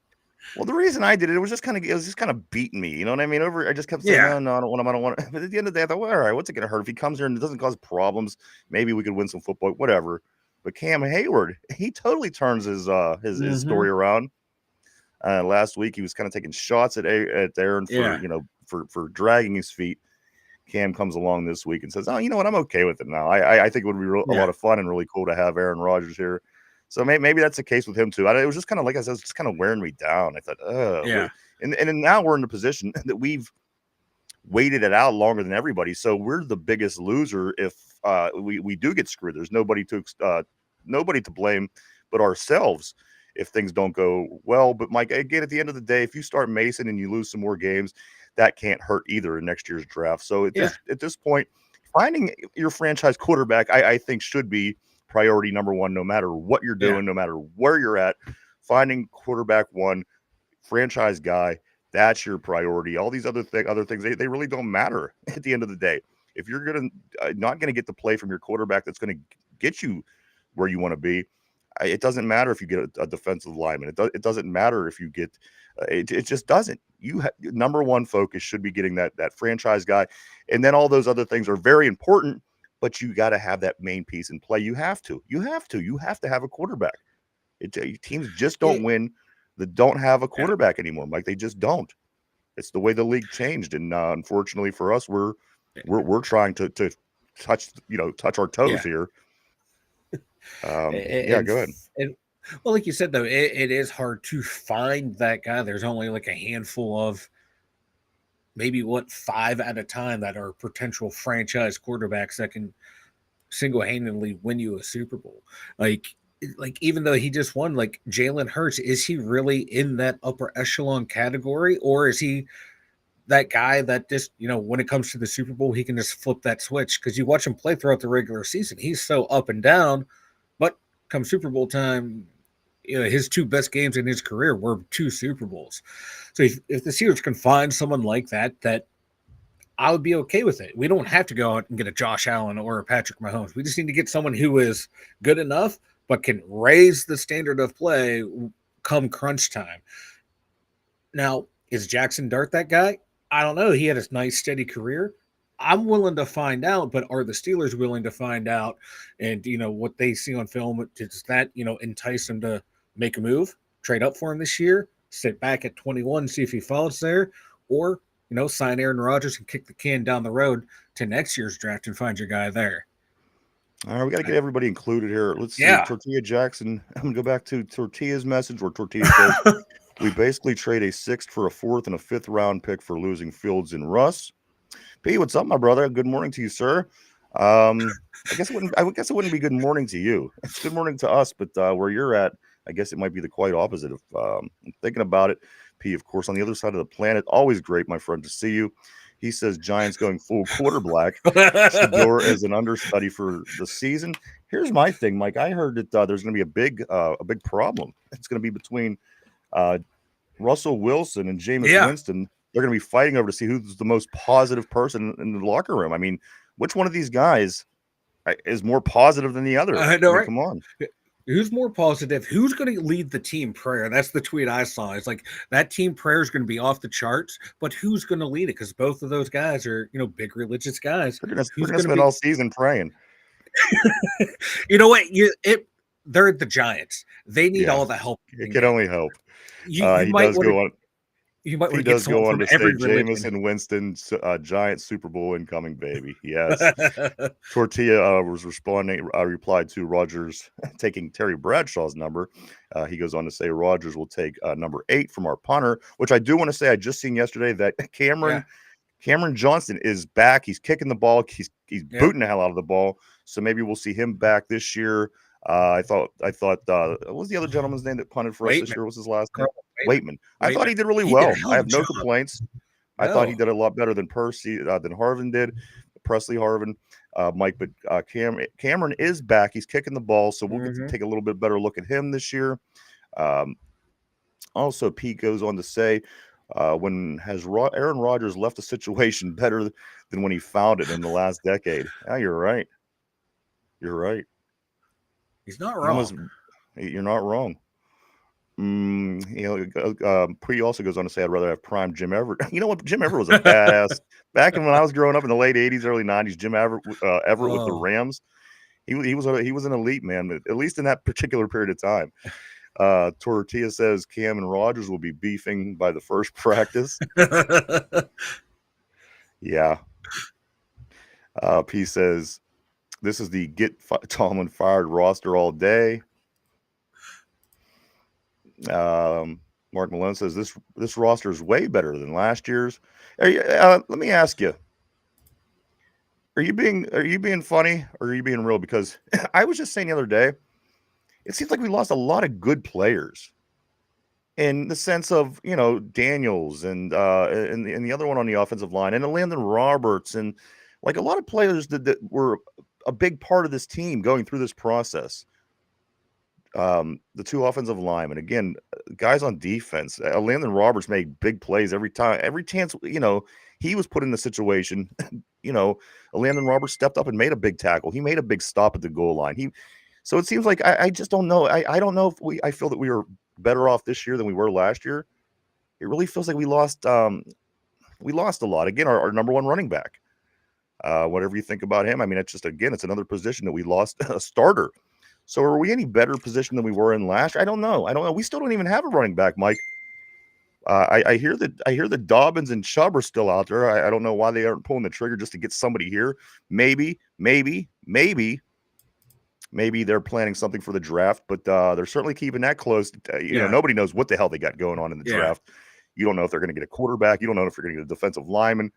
well, the reason I did it, it was just kind of beating me. You know what I mean? I just kept saying,
Yeah.
no, I don't want him. I don't want him. But at the end of the day, I thought, well, all right, what's it going to hurt if he comes here and it doesn't cause problems? Maybe we could win some football, whatever. But Cam Hayward, he totally turns his story around. Last week, he was kind of taking shots at Aaron for for dragging his feet. Cam comes along this week and says, "Oh, you know what? I'm okay with it now. I think it would be a lot of fun and really cool to have Aaron Rodgers here." So maybe that's the case with him too. It was just kind of, like I said, it's just kind of wearing me down. I thought, and now we're in the position that we've waited it out longer than everybody, so we're the biggest loser if we do get screwed. There's nobody to blame but ourselves if things don't go well. But Mike, again, at the end of the day, if you start Mason and you lose some more games, that can't hurt either in next year's draft. So at this point, finding your franchise quarterback, I think, should be priority number one, no matter what you're doing, no matter where you're at. Finding quarterback one, franchise guy, that's your priority. All these other things, they really don't matter at the end of the day. If you're not going to get the play from your quarterback that's going to get you where you want to be, it doesn't matter if you get a defensive lineman. It doesn't matter if you get it just doesn't. Number one focus should be getting that franchise guy, and then all those other things are very important. But you got to have that main piece in play. You have to have a quarterback. Teams just don't win that don't have a quarterback anymore, Mike. They just don't. It's the way the league changed, and unfortunately for us, we're trying to touch our toes here. Go ahead.
Well, like you said, though, it is hard to find that guy. There's only like a handful of maybe 5 at a time that are potential franchise quarterbacks that can single-handedly win you a Super Bowl. Like even though he just won, like Jalen Hurts, is he really in that upper echelon category, or is he that guy that just, when it comes to the Super Bowl, he can just flip that switch? Because you watch him play throughout the regular season, he's so up and down, but come Super Bowl time, his 2 best games in his career were 2 Super Bowls. So if the Steelers can find someone like that I would be okay with it. We don't have to go out and get a Josh Allen or a Patrick Mahomes. We just need to get someone who is good enough but can raise the standard of play come crunch time. Now, is Jackson Dart that guy? I don't know. He had a nice, steady career. I'm willing to find out, but are the Steelers willing to find out? And, what they see on film, does that, entice them to make a move, trade up for him this year, sit back at 21, see if he falls there, or, sign Aaron Rodgers and kick the can down the road to next year's draft and find your guy there?
All right, we got to get everybody included here. Let's see. Tortilla Jackson. I'm going to go back to Tortilla's message, where Tortilla says, We basically trade a sixth for a fourth and a fifth round pick for losing Fields and Russ. P, what's up, my brother? Good morning to you, sir. I guess it wouldn't be good morning to you. It's good morning to us, but where you're at, I guess it might be the quite opposite. Of thinking about it, P, of course, on the other side of the planet, always great, my friend, to see you. He says Giants going full quarterback. Shador as an understudy for the season. Here's my thing, Mike. I heard that there's going to be a big problem. It's going to be between Russell Wilson and Jameis Winston. They're going to be fighting over to see who's the most positive person in the locker room. I mean, which one of these guys is more positive than the other?
I know, right?
Come on.
Who's more positive? Who's going to lead the team prayer? That's the tweet I saw. It's like that team prayer is going to be off the charts, but who's going to lead it? Because both of those guys are, big religious guys.
We're going to spend all season praying.
You know what? They're the Giants. They need all the help.
It can only help.
You might go on.
He does go on to say Jameis and Winston, Giants Super Bowl incoming, baby. Yes. Tortilla was replied to Rogers taking Terry Bradshaw's number. He goes on to say Rogers will take number 8 from our punter, which I do want to say I just seen yesterday that Cameron Johnston is back. He's kicking the ball. He's booting the hell out of the ball. So maybe we'll see him back this year. I thought what was the other gentleman's name that punted for us this year? What was his last name? Waitman. I thought he did really well. I have no complaints. I thought he did a lot better than than Harvin did, Presley Harvin, Mike. But Cameron is back. He's kicking the ball, so we'll get to take a little bit better look at him this year. Also, Pete goes on to say, when has Aaron Rodgers left a situation better than when he found it in the last decade? Yeah, you're right. You're right.
He's not wrong.
You're not wrong. Pre also goes on to say, I'd rather have prime Jim Everett. You know what? Jim Everett was a badass. Back when I was growing up in the late 80s, early 90s, Jim Everett with the Rams. He was an elite man, at least in that particular period of time. Tortilla says Cam and Rodgers will be beefing by the first practice. Yeah. P says, this is the get Tomlin fired roster all day. Mark Malone says this roster is way better than last year's. Let me ask you: Are you being funny or are you being real? Because I was just saying the other day, it seems like we lost a lot of good players. In the sense of Daniels and the other one on the offensive line and Landon Roberts and like a lot of players that were a big part of this team going through this process. The 2 offensive linemen, again, guys on defense. Landon Roberts made big plays every chance. He was put in the situation. Landon Roberts stepped up and made a big tackle. He made a big stop at the goal line. So it seems like I just don't know. I don't know if I feel that we were better off this year than we were last year. It really feels like we lost a lot. Again, our number 1 running back. Whatever you think about him, I mean, it's another position that we lost a starter. So are we any better position than we were in last year? I don't know. We still don't even have a running back, Mike. I hear that Dobbins and Chubb are still out there. I don't know why they aren't pulling the trigger just to get somebody here. Maybe they're planning something for the draft, but they're certainly keeping that close. Nobody knows what the hell they got going on in the draft. You don't know if they're going to get a quarterback. You don't know if you're going to get a defensive lineman.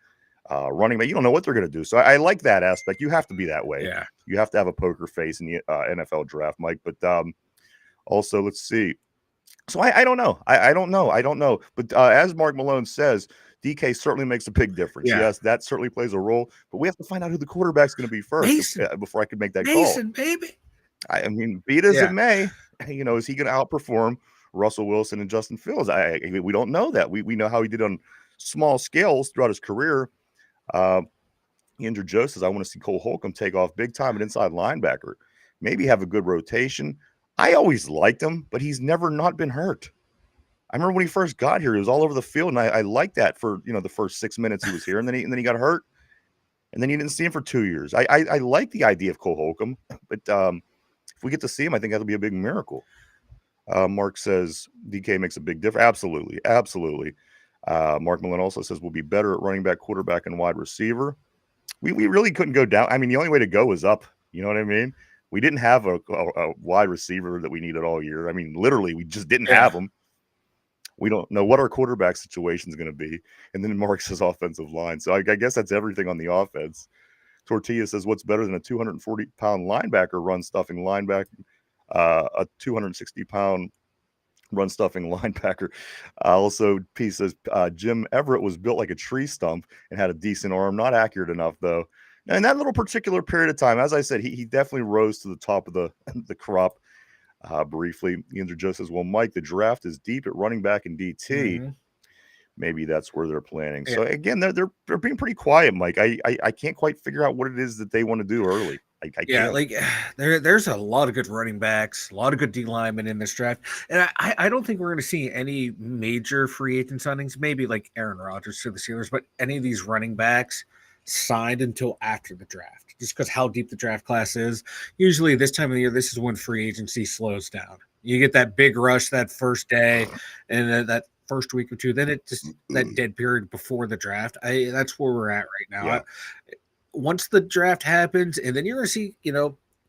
Running back, you don't know what they're going to do. So I like that aspect. You have to be that way.
Yeah.
You have to have a poker face in the NFL draft, Mike. But also, let's see. So I don't know. I don't know. But as Mark Malone says, DK certainly makes a big difference.
Yeah.
Yes, that certainly plays a role. But we have to find out who the quarterback's going to be first before I can make that call.
Baby.
I mean, be it as it may, is he going to outperform Russell Wilson and Justin Fields? We don't know that. We know how he did on small scales throughout his career. Andrew Joe says, I want to see Cole Holcomb take off big time at inside linebacker. Maybe have a good rotation. I always liked him, but he's never not been hurt. I remember when he first got here, he was all over the field, and I liked that for the first 6 minutes he was here, and then he got hurt, and then you didn't see him for 2 years. I like the idea of Cole Holcomb, but if we get to see him, I think that'll be a big miracle. Mark says DK makes a big difference. Absolutely. Mark Malone also says we'll be better at running back, quarterback, and wide receiver. We really couldn't go down. I mean, the only way to go was up. You know what I mean? We didn't have a wide receiver that we needed all year. I mean, literally, we just didn't have them. We don't know what our quarterback situation is going to be. And then Mark says offensive line. So I guess that's everything on the offense. Tortilla says, what's better than a 240-pound linebacker run-stuffing linebacker, a 260-pound run-stuffing linebacker? Also, P says, Jim Everett was built like a tree stump and had a decent arm. Not accurate enough, though. And in that little particular period of time, as I said, he definitely rose to the top of the crop. Briefly, Andrew Joe says, well, Mike, the draft is deep at running back and DT.
Mm-hmm.
Maybe that's where they're planning.
Yeah.
So again, they're being pretty quiet, Mike. I can't quite figure out what it is that they want to do early. I
Yeah,
can't.
like there's a lot of good running backs, a lot of good D linemen in this draft, and I don't think we're going to see any major free agent signings. Maybe like Aaron Rodgers to the Steelers, but any of these running backs signed until after the draft, just because how deep the draft class is. Usually, this time of the year, this is when free agency slows down. You get that big rush that first day, and then that first week or two, then it just that dead period before the draft. That's where we're at right now.
Yeah.
Once the draft happens, and then you're going to see,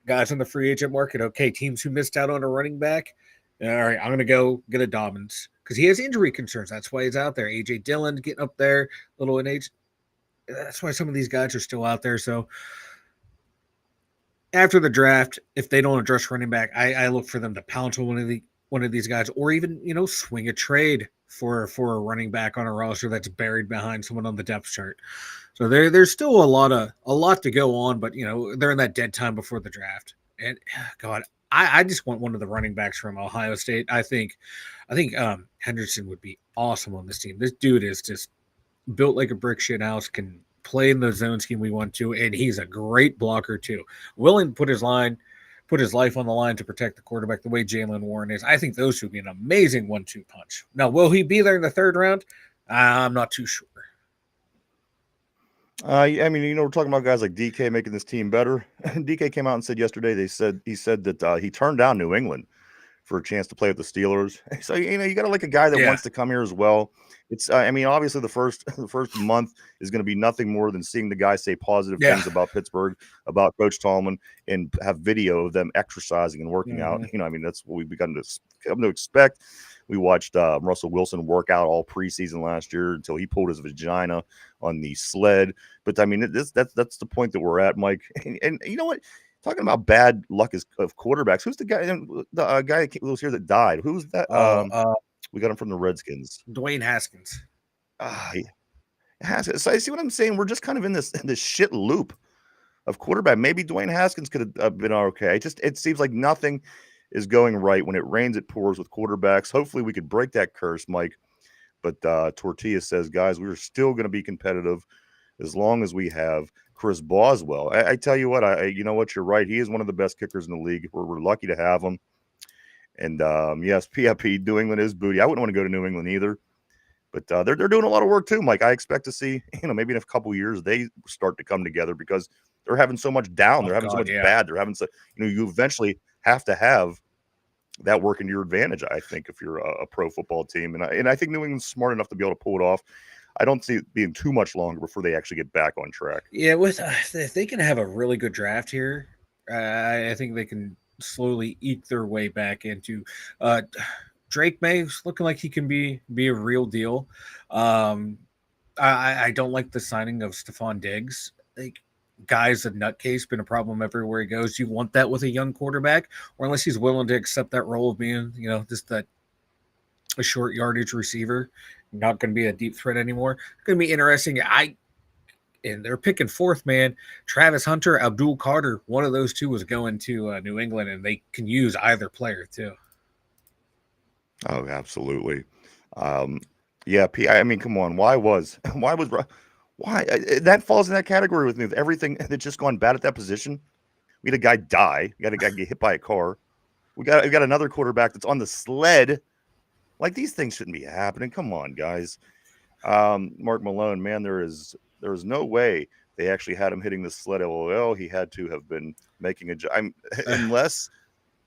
guys on the free agent market. Okay, teams who missed out on a running back. All right, I'm going to go get a Dobbins because he has injury concerns. That's why he's out there. AJ Dillon getting up there, little in age. That's why some of these guys are still out there. So after the draft, if they don't address running back, I look for them to pounce on one of these guys, or even swing a trade for a running back on a roster that's buried behind someone on the depth chart. So there's still a lot to go on, but they're in that dead time before the draft. And God, I just want one of the running backs from Ohio State. I think Henderson would be awesome on this team. This dude is just built like a brick shit house, can play in the zone scheme we want to, and he's a great blocker too. Willing to put his life on the line to protect the quarterback the way Jalen Warren is. I think those would be an amazing 1-2 punch. Now, will he be there in the third round? I'm not too sure.
I mean, we're talking about guys like DK making this team better. DK came out and said yesterday, he said that he turned down New England for a chance to play with the Steelers. So, you got to like a guy that wants to come here as well. It's, I mean, obviously the first month is going to be nothing more than seeing the guy say positive things about Pittsburgh, about Coach Tallman, and have video of them exercising and working out. I mean, that's what we've come to expect. We watched Russell Wilson work out all preseason last year until he pulled his vagina on the sled. But I mean, that's the point that we're at, Mike. And you know what? Talking about bad luck of quarterbacks. Who's the guy? The guy that was here that died. Who's that? We got him from the Redskins.
Dwayne Haskins.
Haskins. So I see what I'm saying. We're just kind of in this shit loop of quarterback. Maybe Dwayne Haskins could have been okay. It seems like nothing is going right. When it rains, it pours with quarterbacks. Hopefully we could break that curse, Mike. But Tortilla says, guys, we're still going to be competitive as long as we have Chris Boswell. I tell you what, you know what, you're right. He is one of the best kickers in the league. We're lucky to have him. And yes, PIP, New England is booty. I wouldn't want to go to New England either. But they're doing a lot of work too, Mike. I expect to see, maybe in a couple of years they start to come together because they're having so much down. They're having so much bad. They're having so, you eventually have to have that work in your advantage, I think, if you're a pro football team. And I think New England's smart enough to be able to pull it off. I don't see it being too much longer before they actually get back on track.
Yeah, if they can have a really good draft here, I think they can slowly eke their way back into Drake May's looking like he can be a real deal. I don't like the signing of Stephon Diggs. Like, guy's a nutcase, been a problem everywhere he goes. You want that with a young quarterback, or unless he's willing to accept that role of being, just a short yardage receiver, not going to be a deep threat anymore. It's going to be interesting. And they're picking fourth, man. Travis Hunter, Abdul Carter, one of those two was going to New England, and they can use either player too.
Oh, absolutely. Yeah, I mean, come on. Why that falls in that category with me, with everything that's just gone bad at that position? We had a guy die. We got a guy get hit by a car. We got another quarterback that's on the sled. Like, these things shouldn't be happening. Come on, guys. Mark Malone, man, there is no way they actually had him hitting the sled. LOL. He had to have been making a joke. Unless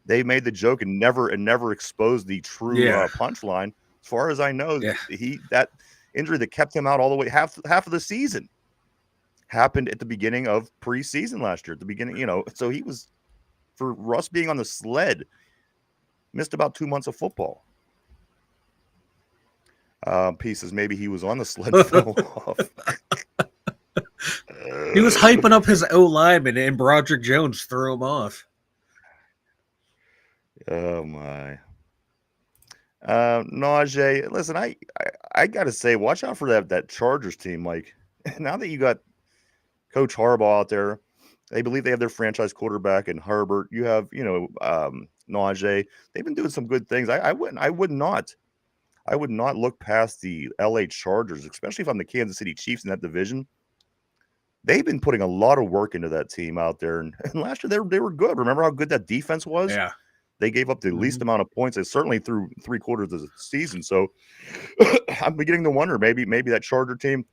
they made the joke and never exposed the true punchline. As far as I know, that injury that kept him out all the way half of the season happened at the beginning of preseason last year. At the beginning, so he was, for Russ being on the sled, missed about 2 months of football. pieces. Maybe he was on the sled and fell off.
He was hyping up his O lineman, and Broderick Jones threw him off.
Oh my. Najee, listen, I gotta say, watch out for that Chargers team, Mike. Now that you got Coach Harbaugh out there, they believe they have their franchise quarterback in Herbert. You have, Najee. They've been doing some good things. I would not look past the LA Chargers, especially if I'm the Kansas City Chiefs in that division. They've been putting a lot of work into that team out there, and last year they were good. Remember how good that defense was?
Yeah.
They gave up the least amount of points, and certainly through 3/4 of the season. So I'm beginning to wonder maybe that Charger team.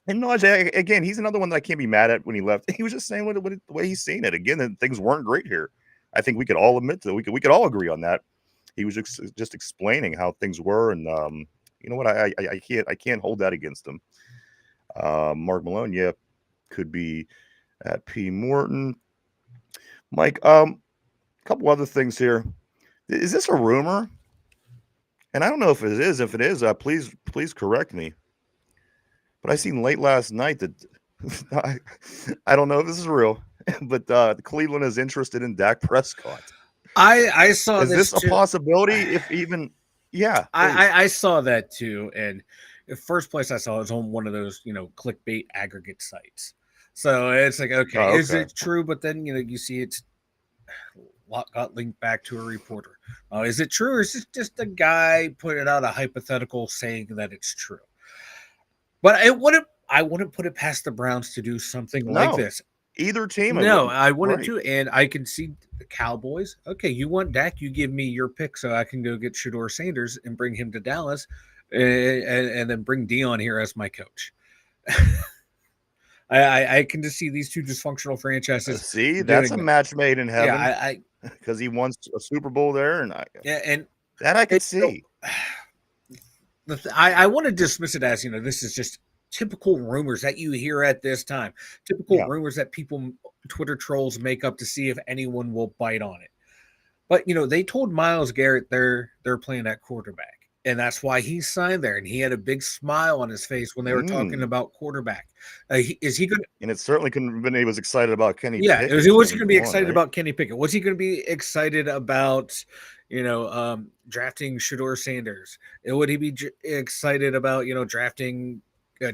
And Najee, again, he's another one that I can't be mad at when he left. He was just saying what the way he's seen it. Again, that things weren't great here. I think we could all admit that. We could all agree on that. He was just explaining how things were, and you know what? I can't hold that against him. Mark Malone, yeah, could be at P. Morton. Mike, couple other things here. Is this a rumor? And I don't know if it is. If it is, please correct me. But I seen late last night that I don't know if this is real, but Cleveland is interested in Dak Prescott.
I saw
is
this
a possibility? If even, yeah,
I saw that too. And the first place I saw it was on one of those clickbait aggregate sites. So it's like, okay, is it true? But then you see it's got linked back to a reporter. Is it true, or is it just a guy putting out a hypothetical saying that it's true? But I wouldn't put it past the Browns to do something like this.
Either team.
No, I wouldn't do. And I can see the Cowboys. Okay, you want Dak, you give me your pick so I can go get Shedeur Sanders and bring him to Dallas and then bring Dion here as my coach. I can just see these two dysfunctional franchises.
See, that's a match made in heaven.
Yeah,
because he won a Super Bowl there, and that I could see.
I want to dismiss it as this is just typical rumors that you hear at this time, typical rumors that people, Twitter trolls, make up to see if anyone will bite on it. But they told Myles Garrett they're playing at quarterback, and that's why he signed there. And he had a big smile on his face when they were talking about quarterback. Is he going?
And it certainly couldn't have been. He was excited about Kenny.
Yeah,
Pickett.
Was he going to be excited about Kenny Pickett? Was he going to be excited about drafting Shedeur Sanders? Would he be excited about drafting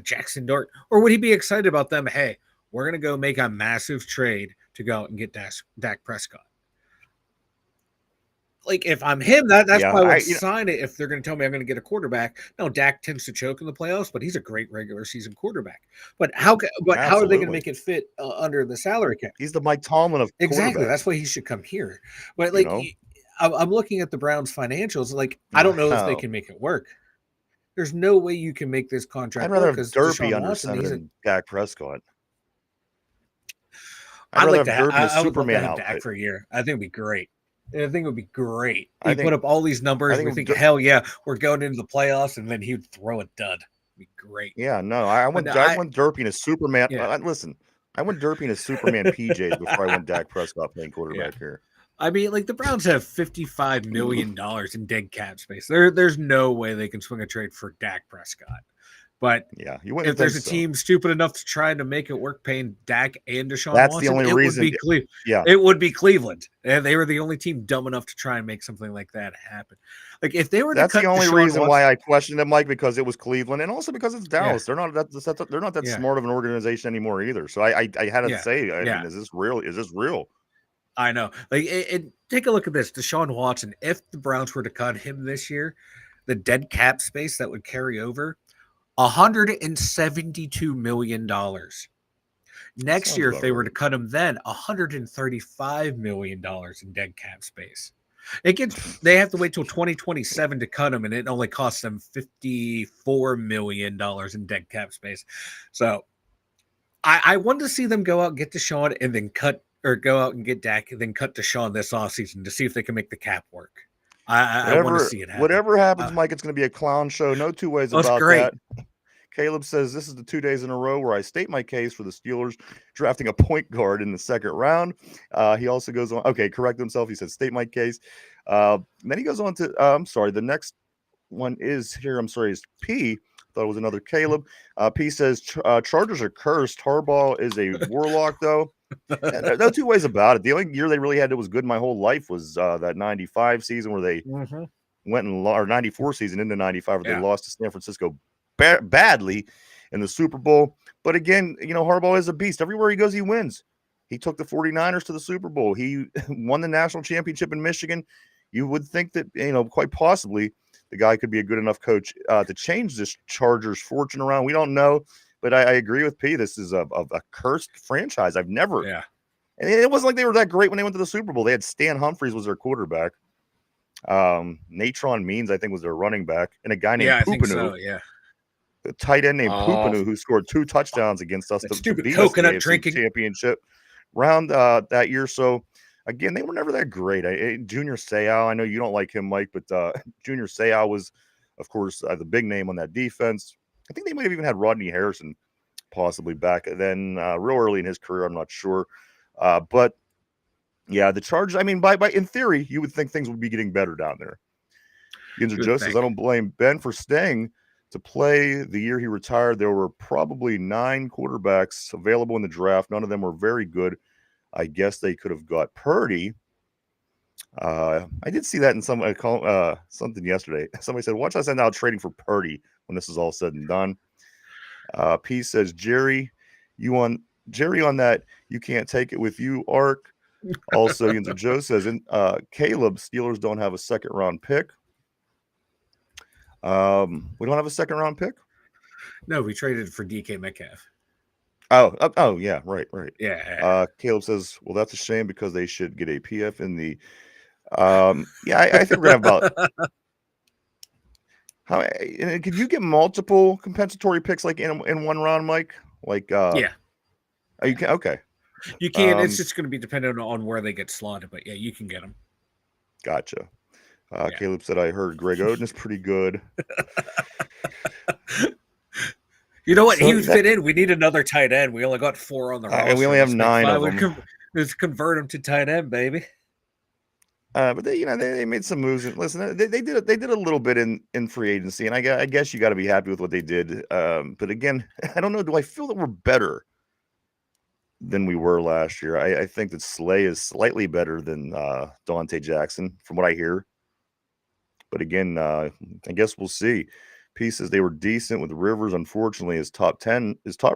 Jackson Dart, or would he be excited about them? Hey, we're going to go make a massive trade to go out and get Dak Prescott. Like, if I'm him, that's why I would sign it. If they're going to tell me I'm going to get a quarterback, no, Dak tends to choke in the playoffs, but he's a great regular season quarterback. But how are they going to make it fit under the salary cap?
He's the Mike Tomlin of
exactly. That's why he should come here. But I'm looking at the Browns' financials. Like, I don't know if they can make it work. There's no way you can make this contract.
I'd rather have Derpy under center than Dak Prescott.
I'd like to have Derpy Superman outfit. Dak for a year. I think it'd be great. I think it would be great. He put up all these numbers. We think, hell yeah, we're going into the playoffs, and then he would throw a dud. It'd be great.
Yeah, no, I want Derpy in a Superman. Yeah. Listen, I want Derpy in a Superman PJs before I want Dak Prescott playing quarterback here.
I mean, like, the Browns have $55 million in dead cap space. There's no way they can swing a trade for Dak Prescott. But if there's a team stupid enough to try to make it work, paying Dak and Deshaun Watson,
the only reason.
It would be Cleveland, and they were the only team dumb enough to try and make something like that happen. Like, if they were,
that's the only reason why I questioned them, Mike, because it was Cleveland, and also because it's Dallas. They're not that smart of an organization anymore either. So I had to say, I mean, is this real? Is this real?
I know. Like, take a look at this, Deshaun Watson. If the Browns were to cut him this year, the dead cap space that would carry over. $172 million. Next year, if they were to cut him, then $135 million in dead cap space. They have to wait till 2027 to cut him, and it only costs them $54 million in dead cap space. So I wanted to see them go out and get Deshaun and then go out and get Dak and then cut Deshaun this offseason to see if they can make the cap work. I want to see it happen.
Whatever happens, Mike, it's going to be a clown show. No two ways about that. Caleb says, this is the 2 days in a row where I state my case for the Steelers drafting a point guard in the second round. He also goes on. Okay, correct himself. He said, state my case. Then he goes on to, I'm sorry, the next one is here. I'm sorry, is P. Thought it was another Caleb. P says Chargers are cursed. Harbaugh is a warlock, though. No two ways about it. The only year they really had that was good my whole life was that 95 season where they went and or 94 season into 95 where they lost to San Francisco badly in the Super Bowl. But again, Harbaugh is a beast. Everywhere he goes, he wins. He took the 49ers to the Super Bowl. He won the national championship in Michigan. You would think that, quite possibly the guy could be a good enough coach to change this Chargers fortune around. We don't know, but I agree with P. This is a cursed franchise. I've never.
Yeah.
And it wasn't like they were that great when they went to the Super Bowl. They had Stan Humphries was their quarterback. Natron Means, I think, was their running back. And a guy named Poupinu.
I think so, yeah.
A tight end named Poupinu who scored 2 touchdowns against us to beat
coconut
us in the
drinking
championship round that year. So, again, they were never that great. Junior Seau, I know you don't like him, Mike, but Junior Seau was, of course, the big name on that defense. I think they might have even had Rodney Harrison possibly back then, real early in his career. I'm not sure. But, yeah, the Chargers, I mean, by in theory, you would think things would be getting better down there. Yinzer Joe says, I don't blame Ben for staying to play the year he retired. There were probably 9 quarterbacks available in the draft. None of them were very good. I guess they could have got Purdy. I did see that in something yesterday. Somebody said, watch us end out trading for Purdy when this is all said and done. P says, Jerry on that, you can't take it with you, Ark. Also, Yinzer Joe says, Caleb, Steelers don't have a second round pick. We don't have a second round pick?
No, we traded for DK Metcalf.
Oh, yeah, right.
Yeah.
Caleb says, well, that's a shame because they should get a PF in the. I think we're gonna have about. Could you get multiple compensatory picks like in one round, Mike? Like,
yeah.
Oh, you can. Okay.
You can. It's just going to be dependent on where they get slotted, but yeah, you can get them.
Gotcha. Caleb said, I heard Greg Oden is pretty good.
You know what? He would fit in. We need another tight end. We only got 4 on the roster.
And we only have 9 of them.
Let's convert him to tight end, baby.
But they made some moves. Listen, they did a little bit in free agency, and I guess you got to be happy with what they did. But again, I don't know. Do I feel that we're better than we were last year? I think that Slay is slightly better than Dante Jackson, from what I hear. But again, I guess we'll see. Pieces, they were decent with Rivers. Unfortunately, his top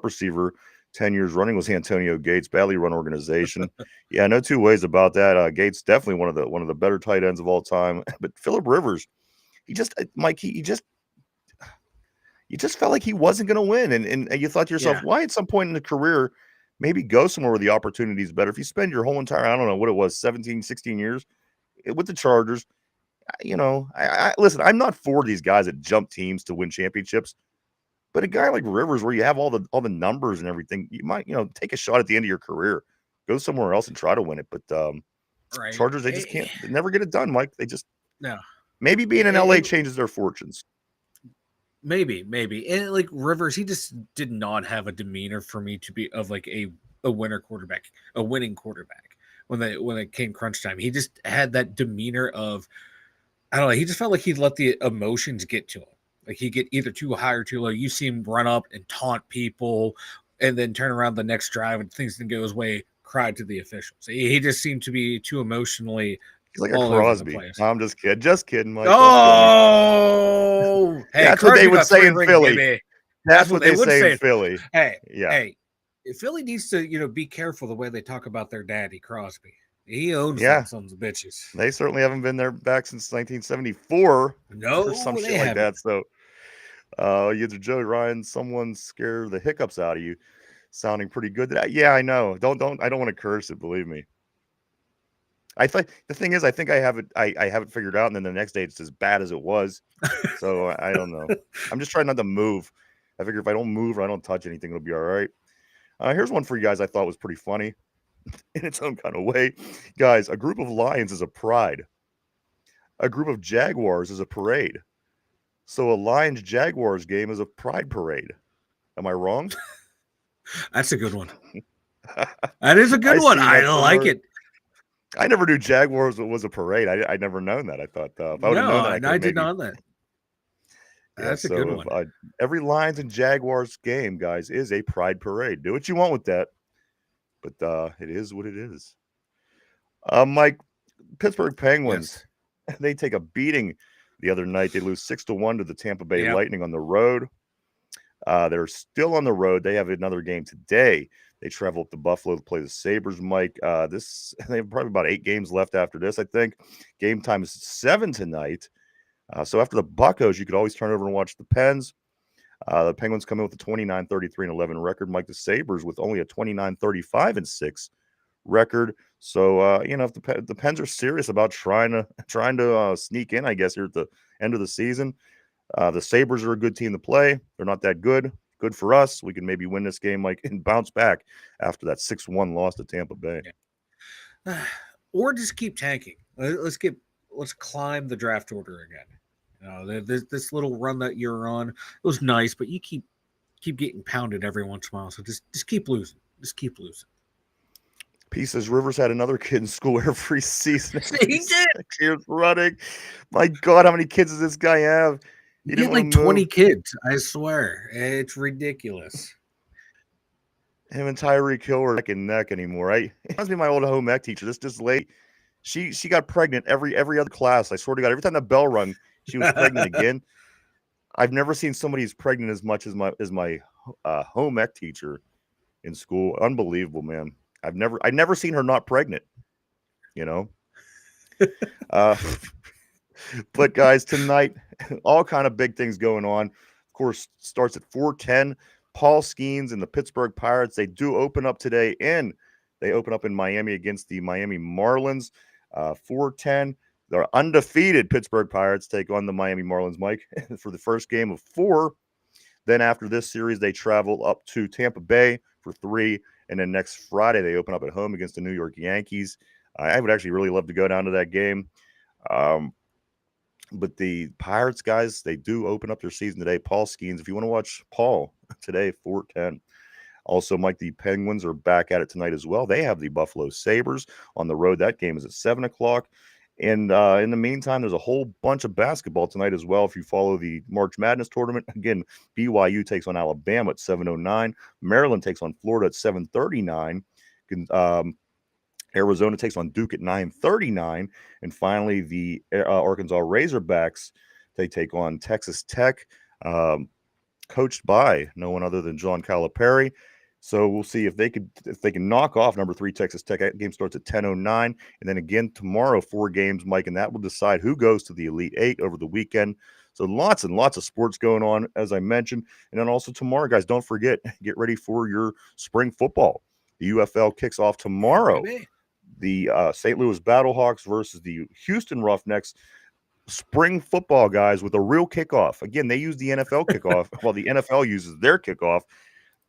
receiver 10 years running was Antonio Gates, badly run organization. Yeah, no two ways about that. Gates definitely one of the better tight ends of all time. But Phillip Rivers, Mike, you just felt like he wasn't going to win, and you thought to yourself, why at some point in the career maybe go somewhere where the opportunity is better? If you spend your whole entire, I don't know what it was, 17, 16 years with the Chargers. Listen, I'm not for these guys that jump teams to win championships, but a guy like Rivers, where you have all the numbers and everything, you might, take a shot at the end of your career, go somewhere else and try to win it. But Chargers, they just can't, they never get it done, Mike. They just maybe being in LA changes their fortunes. Maybe,
and like Rivers, he just did not have a demeanor for me to be of like a winning quarterback when it came crunch time. He just had that demeanor of, I don't know. He just felt like he'd let the emotions get to him. Like he'd get either too high or too low. You see him run up and taunt people and then turn around the next drive and things didn't go his way, cried to the officials. He just seemed to be too emotionally.
He's like a Crosby. I'm just kidding, Mike.
Oh, hey,
that's what they would say in Philly. Baby. That's what they say in Philly.
Hey, Philly needs to, be careful the way they talk about their daddy, Crosby. He owns them sons of bitches.
They certainly haven't been there back since 1974.
No,
or some shit like that. So, Joe Ryan, someone scared the hiccups out of you, sounding pretty good. Yeah, I know. I don't want to curse it. Believe me. I think the thing is, I think I have it. I have it figured out, and then the next day it's as bad as it was. So I don't know. I'm just trying not to move. I figure if I don't move or I don't touch anything, it'll be all right. Here's one for you guys. I thought was pretty funny. In its own kind of way. Guys, a group of lions is a pride. A group of jaguars is a parade. So a Lions-Jaguars game is a pride parade. Am I wrong?
That's a good one. That is a good one. I like it.
I never knew Jaguars was a parade. I never known that. I thought if I would have known that,
I did not know that.
Yeah,
That's a good
so
one.
every Lions and Jaguars game, guys, is a pride parade. Do what you want with that, but it is what it is. Mike, Pittsburgh Penguins,
Yes.
they take a beating the other night. They lose 6-1 to the Tampa Bay
Yep.
Lightning on the road. They're still on the road. They have another game today. They travel up to Buffalo to play the Sabres, Mike. They have probably about 8 games left after this, I think. Game time is 7 tonight. So after the Buccos, you could always turn over and watch the Pens. The Penguins come in with a 29-33-11 record. Mike, the Sabres with only a 29-35-6 record. So if the Pens are serious about trying to sneak in, I guess here at the end of the season, the Sabres are a good team to play. They're not that good. Good for us. We can maybe win this game, Mike, and bounce back after that 6-1 loss to Tampa Bay.
Yeah. Or just keep tanking. Let's climb the draft order again. This little run that you're on, it was nice, but you keep getting pounded every once in a while. So just keep losing. Just keep losing.
P says Rivers had another kid in school every season.
He did.
6 years running. My God, how many kids does this guy have?
He had like 20 kids. I swear, it's ridiculous.
Him and Tyreek Hill are neck and neck anymore. It reminds me of my old home ec teacher. This lady, she got pregnant every other class. I swear to God, every time the bell rung, she was pregnant again. I've never seen somebody as pregnant as much as my home ec teacher in school. Unbelievable, man. I've never seen her not pregnant. But guys, tonight, all kind of big things going on. Of course, starts at 4:10. Paul Skeens and the Pittsburgh Pirates, they do open up today, and they open up in Miami against the Miami Marlins. 4:10. The undefeated Pittsburgh Pirates take on the Miami Marlins, Mike, for the first game of 4. Then after this series, they travel up to Tampa Bay for 3. And then next Friday, they open up at home against the New York Yankees. I would actually really love to go down to that game. But the Pirates, guys, they do open up their season today. Paul Skeens, if you want to watch Paul today, 4:10. Also, Mike, the Penguins are back at it tonight as well. They have the Buffalo Sabres on the road. That game is at 7 o'clock. And in the meantime, there's a whole bunch of basketball tonight as well. If you follow the March Madness tournament, again, BYU takes on Alabama at 7:09. Maryland takes on Florida at 7:39. Arizona takes on Duke at 9:39. And finally, the Arkansas Razorbacks, they take on Texas Tech, coached by no one other than John Calipari. So we'll see if they can knock off number 3 Texas Tech. That game starts at 10:09, and then again tomorrow 4 games, Mike, and that will decide who goes to the Elite 8 over the weekend. So lots and lots of sports going on, as I mentioned, and then also tomorrow, guys. Don't forget, get ready for your spring football. The UFL kicks off tomorrow.
Maybe.
The St. Louis Battlehawks versus the Houston Roughnecks. Spring football, guys, with a real kickoff. Again, they use the NFL kickoff while the NFL uses their kickoff.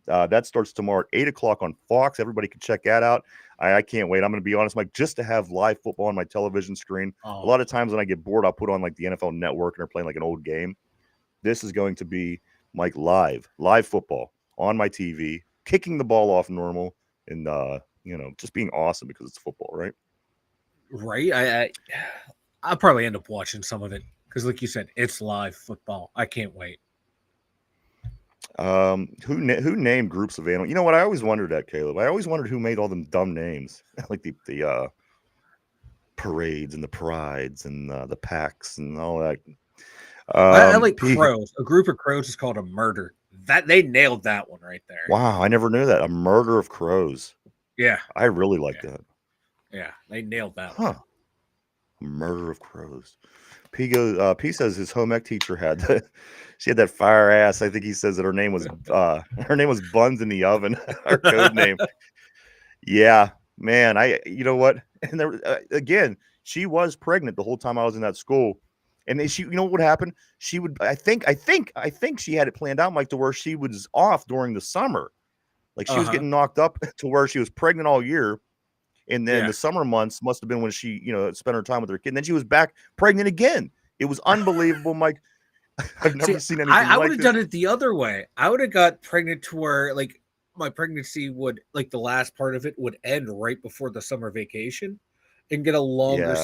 That starts tomorrow at 8 o'clock on Fox. Everybody can check that out. I can't wait. I'm going to be honest, Mike, just to have live football on my television screen.
Oh.
A lot of times when I get bored, I'll put on like the NFL Network and they're playing like an old game. This is going to be, Mike, live football on my TV, kicking the ball off normal, and just being awesome because it's football, right?
Right. I'll probably end up watching some of it because, like you said, it's live football. I can't wait.
Who named groups of animals? You know what? I always wondered that, Caleb. I always wondered who made all them dumb names, like the parades and the prides and the packs and all that.
I like crows. A group of crows is called a murder. That they nailed that one right there.
Wow, I never knew that. A murder of crows.
Yeah,
I really like that.
Yeah, they nailed that.
Huh? A murder of crows. P says his home ec teacher she had that fire ass. I think he says that her name was Buns in the Oven. Our code name. Yeah, man. You know what? And there again, she was pregnant the whole time I was in that school. And then you know what happened? She would. I think she had it planned out, Mike, to where she was off during the summer. Like she was getting knocked up to where she was pregnant all year. And then the summer months must have been when she, spent her time with her kid. And then she was back pregnant again. It was unbelievable, Mike. I've never seen anything like this.
I would have done it the other way. I would have got pregnant to where, like, my pregnancy would, like, the last part of it would end right before the summer vacation and get a longer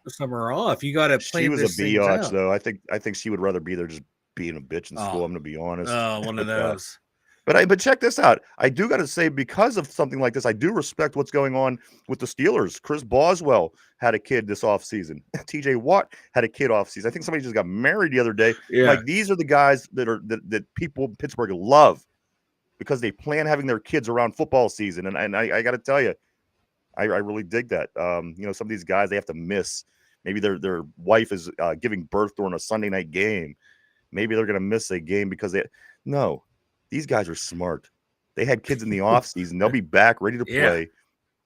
summer off. You got to plan.
She was a biatch, though. I think she would rather be there just being a bitch in school.
Oh,
I'm going to be honest.
one of those.
But check this out. I do got to say, because of something like this, I do respect what's going on with the Steelers. Chris Boswell had a kid this offseason. TJ Watt had a kid offseason. I think somebody just got married the other day.
Yeah.
Like, these are the guys that people in Pittsburgh love because they plan having their kids around football season. And I got to tell you, I really dig that. Some of these guys, they have to miss. Maybe their wife is giving birth during a Sunday night game. Maybe they're going to miss a game because no. These guys are smart. They had kids in the off season. They'll be back ready to play.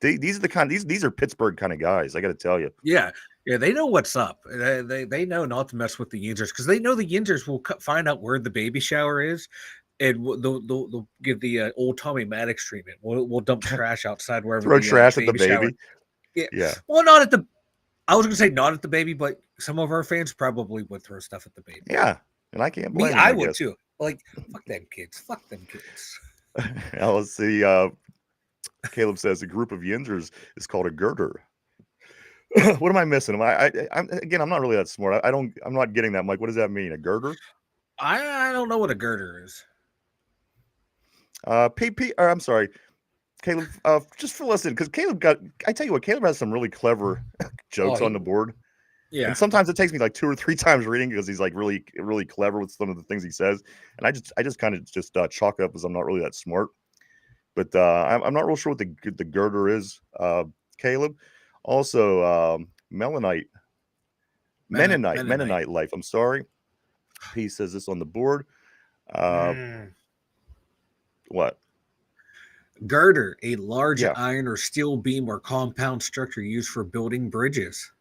These are the kind. These are Pittsburgh kind of guys. I got to tell you.
Yeah. They know what's up. They know not to mess with the Yinzers because they know the Yinzers will find out where the baby shower is, and they'll give the old Tommy Maddox treatment. We'll dump trash outside wherever.
Throw trash at the baby.
Shower. Yeah. Well, not at the. I was going to say not at the baby, but some of our fans probably would throw stuff at the baby.
Yeah, and I can't blame them.
I would too. Like, fuck them kids. Fuck them kids.
Now, let's see. Caleb says a group of Yinzers is called a girder. What am I missing? I'm not really that smart. I'm not getting that, Mike. What does that mean? A girder?
I don't know what a girder is.
I'm sorry, Caleb. Just for listening, because I tell you what, Caleb has some really clever jokes on the board.
Yeah.
And sometimes it takes me like 2 or 3 times reading because he's like really, really clever with some of the things he says. And I just kind of chalk it up as I'm not really that smart. But I'm not real sure what the girder is, Caleb. Also, Mennonite life. I'm sorry. He says this on the board. What?
Girder, a large iron or steel beam or compound structure used for building bridges.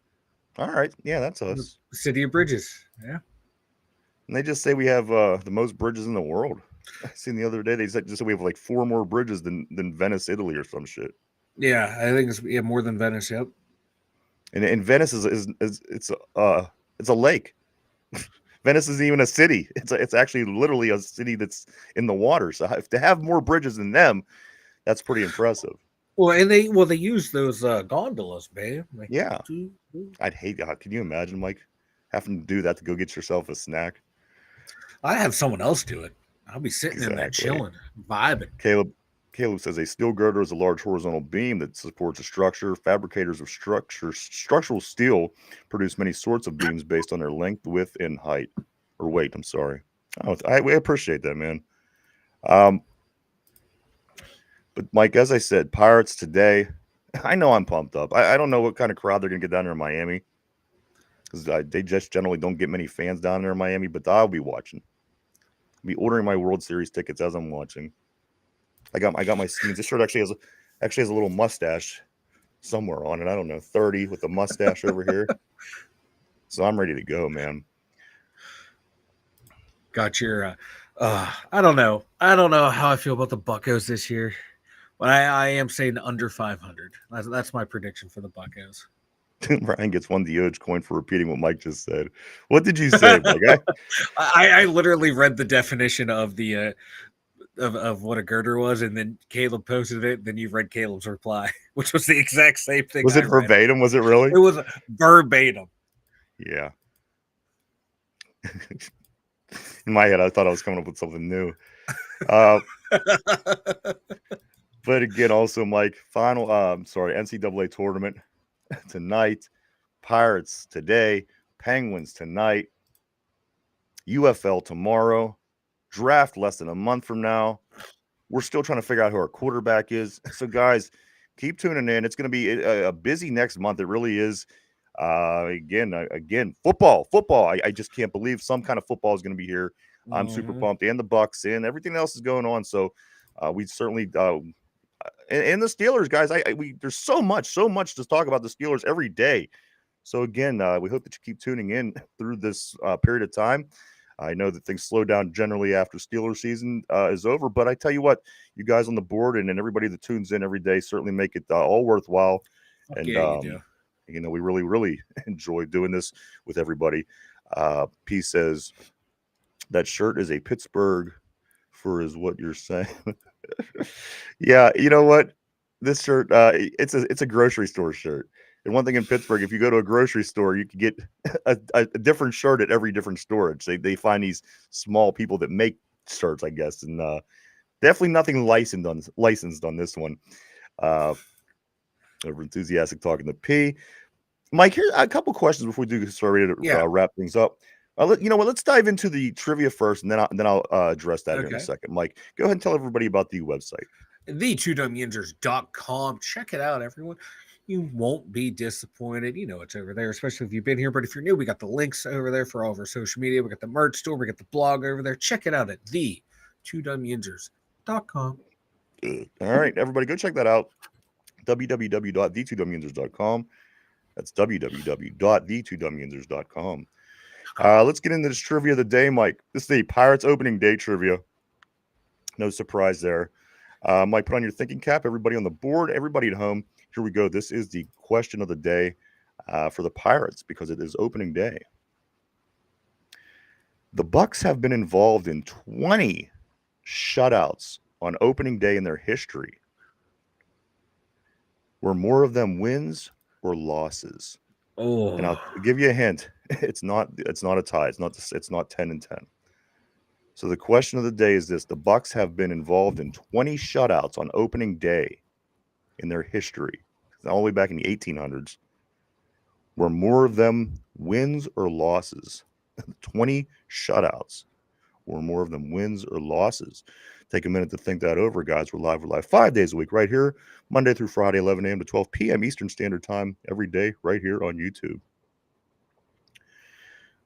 All right. Yeah, that's us.
The city of bridges. Yeah.
And they just say we have the most bridges in the world. I seen the other day they said we have like 4 more bridges than Venice, Italy, or some shit.
Yeah, I think it's more than Venice. Yep.
And Venice is a lake. Venice isn't even a city. It's actually literally a city that's in the water. So to have more bridges than them, that's pretty impressive.
Well, and they use those gondolas, man. Like,
yeah, I'd hate that. Can you imagine, Mike, having to do that to go get yourself a snack?
I'd have someone else do it. I'll be sitting in there chilling, vibing.
Caleb says a steel girder is a large horizontal beam that supports a structure. Fabricators of structural steel produce many sorts of beams based on their length, width, and height. Or weight, I'm sorry. We appreciate that, man. But, Mike, as I said, Pirates today, I know I'm pumped up. I don't know what kind of crowd they're going to get down there in Miami because they just generally don't get many fans down there in Miami, but I'll be watching. I'll be ordering my World Series tickets as I'm watching. I got my skins. This shirt actually has a little mustache somewhere on it. I don't know, 30 with a mustache over here. So I'm ready to go, man.
Got your I don't know how I feel about the Buccos this year. But I am saying under 500. That's my prediction for the Buccos.
Brian gets 1 Dogecoin for repeating what Mike just said. What did you say, Mike?
I literally read the definition of the of what a girder was, and then Caleb posted it. Then you read Caleb's reply, which was the exact same thing.
Was it verbatim? Was it really?
It was verbatim.
Yeah. In my head, I thought I was coming up with something new. But again, also, Mike, NCAA tournament tonight, Pirates today, Penguins tonight, UFL tomorrow, draft less than a month from now. We're still trying to figure out who our quarterback is. So, guys, keep tuning in. It's going to be a busy next month. It really is. Again, football. I just can't believe some kind of football is going to be here. I'm super pumped, and the Bucks, and everything else is going on. So, we certainly and the Steelers, guys. There's so much to talk about the Steelers every day. So again, we hope that you keep tuning in through this period of time. I know that things slow down generally after Steelers season is over, but I tell you what, you guys on the board and everybody that tunes in every day certainly make it all worthwhile. And we really, really enjoy doing this with everybody. P says that shirt is a Pittsburgh for is what you're saying. Yeah, you know what? This shirt, it's a grocery store shirt. And one thing in Pittsburgh, if you go to a grocery store, you can get a different shirt at every different storage. They find these small people that make shirts, I guess, and definitely nothing licensed on this one. Over enthusiastic talking to P. Mike, here a couple questions before we do start ready to wrap things up. You know what? Let's dive into the trivia first, and then I'll address that here in a second. Mike, go ahead and tell everybody about the website.
The2dumbyinjures.com. Check it out, everyone. You won't be disappointed. You know it's over there, especially if you've been here. But if you're new, we got the links over there for all of our social media. We got the merch store. We got the blog over there. Check it out at the2dumbyinjures.com.
All right, everybody, go check that out. www.the2dumbyinjures.com. That's www.the2dumbyinjures.com. Let's get into this trivia of the day, Mike. This is the Pirates opening day trivia. No surprise there. Mike, put on your thinking cap. Everybody on the board, everybody at home. Here we go. This is the question of the day for the Pirates because it is opening day. The Bucks have been involved in 20 shutouts on opening day in their history. Were more of them wins or losses?
Oh,
And I'll give you a hint. It's not a tie. It's not 10-10. So the question of the day is this: the Bucks have been involved in 20 shutouts on opening day in their history, all the way back in the 1800s. Were more of them wins or losses? 20 shutouts. Were more of them wins or losses? Take a minute to think that over, guys. We're live 5 days a week right here, Monday through Friday, 11 a.m. to 12 p.m. Eastern Standard Time, every day right here on YouTube.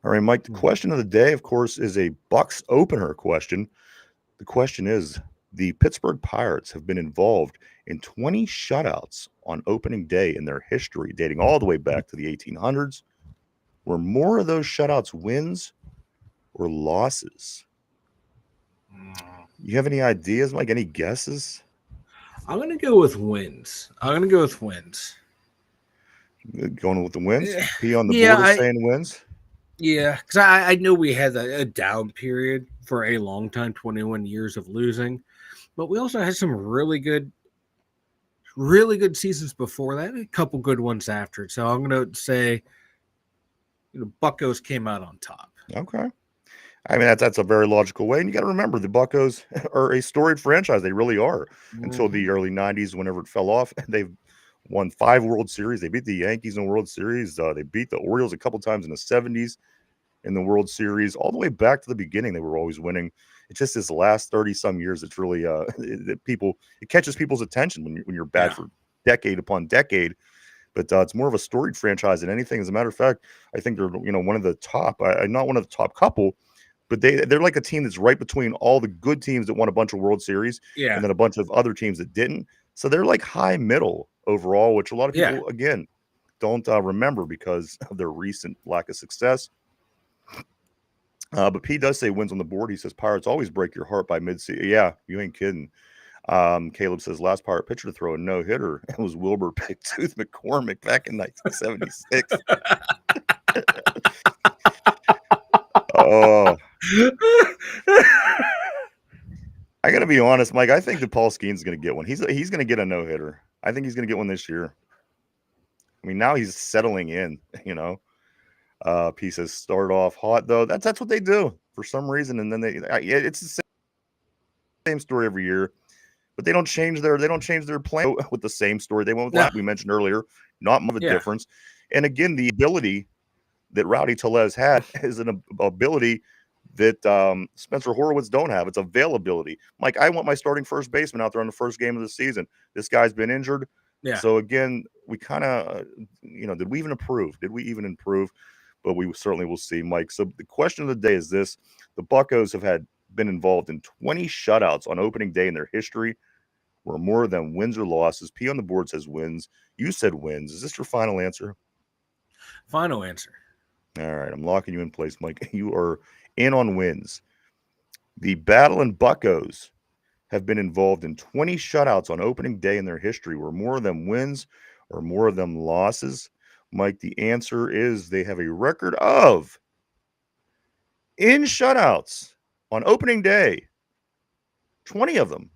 All right, Mike, the question of the day, of course, is a Bucks opener question. The question is, the Pittsburgh Pirates have been involved in 20 shutouts on opening day in their history, dating all the way back to the 1800s. Were more of those shutouts wins or losses? You have any ideas, Mike? Any guesses?
I'm going to go with wins.
Going with the wins? P on the board is saying wins?
Yeah, because I know we had a down period for a long time, 21 years of losing, but we also had some really good seasons before that, a couple good ones after it. So I'm going to say, Buccos came out on top.
Okay. I mean, that's a very logical way. And you got to remember, the Buccos are a storied franchise. They really are. Until the early 90s, whenever it fell off, they've won 5 World Series. They beat the Yankees in the World Series. They beat the Orioles a couple times in the 70s in the World Series. All the way back to the beginning, they were always winning. It's just this last 30-some years, it's really it catches people's attention when you're bad for decade upon decade. But it's more of a storied franchise than anything. As a matter of fact, I think they're one of the top, not one of the top couple, but they're like a team that's right between all the good teams that won a bunch of World Series and then a bunch of other teams that didn't. So they're like high middle overall, which a lot of people, again, don't remember because of their recent lack of success. But P does say wins on the board. He says Pirates always break your heart by mid-season. Yeah, you ain't kidding. Caleb says last Pirate pitcher to throw a no-hitter. It was Wilbur Big Tooth McCormick back in 1976. Oh. I got to be honest, Mike. I think that Paul Skeen's going to get one. He's going to get a no-hitter. I think he's going to get one this year. I mean, now he's settling in, P says start off hot, though. That's what they do for some reason. And then it's the same story every year. But they don't change their plan with the same story they went with that we mentioned earlier. Not much of a difference. And again, the ability that Rowdy Tellez had is an ability that Spencer Horwitz don't have. It's availability. Mike, I want my starting first baseman out there on the first game of the season. This guy's been injured. Yeah. So again, we kind of, did we even improve? But we certainly will see, Mike. So the question of the day is this: the Buccos have been involved in 20 shutouts on opening day in their history. Were more of them wins or losses? P on the board says wins. You said wins. Is this your final answer?
Final answer.
All right. I'm locking you in place, Mike. You are in on wins. The Battle and Buccos have been involved in 20 shutouts on opening day in their history. Were more of them wins or more of them losses? Mike, the answer is they have a record of, in shutouts on opening day, 20 of them.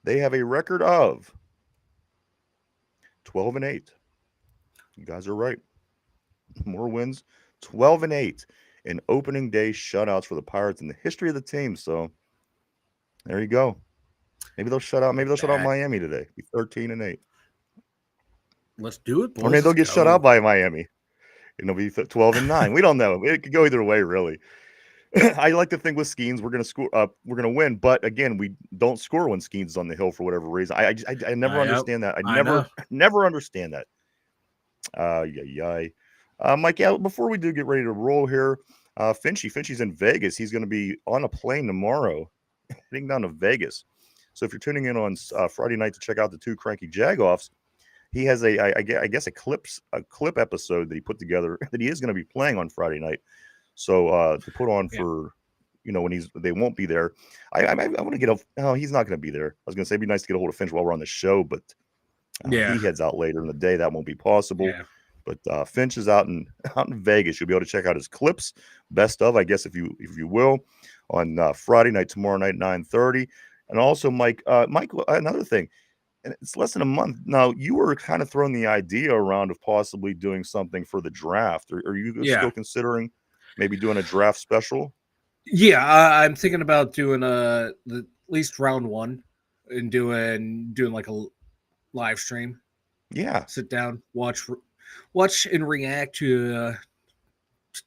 They have a record of 12-8. You guys are right. More wins, 12-8 in opening day shutouts for the Pirates in the history of the team. So there you go. Maybe they'll shut out. Maybe they'll shut out
That
Miami today. Be 13-8,
let's do it,
or
boys.
maybe they'll
Let's
get shut out
go.
by Miami. And it'll be 12-9. We don't know. It could go either way, really. I like to think with Skeens we're gonna score. We're gonna win, but again, we don't score when Skeens is on the hill for whatever reason. I never
Yep,
understand that. I
I know.
never understand that. Yeah. Mike, yeah, before we do get ready to roll here, Finchy's in Vegas. He's going to be on a plane tomorrow, heading down to Vegas. So if you're tuning in on Friday night to check out the two cranky jagoffs, he has I guess a clip episode that he put together that he is going to be playing on Friday night. So to put on
Yeah.
for when they won't be there. I want to get a. No, he's not going to be there. I was going to say it'd be nice to get a hold of Finch while we're on the show, but
Yeah.
he heads out later in the day. That won't be possible.
Yeah.
But Finch is out in Vegas. You'll be able to check out his clips, best of, I guess, if you will, on Friday night, tomorrow night, 9:30. And also, Mike, another thing, and it's less than a month now. You were kind of throwing the idea around of possibly doing something for the draft. Are you
Yeah.
still considering maybe doing a draft special?
Yeah. I'm thinking about doing at least round one and doing like a live stream.
Yeah.
Sit down, watch and react to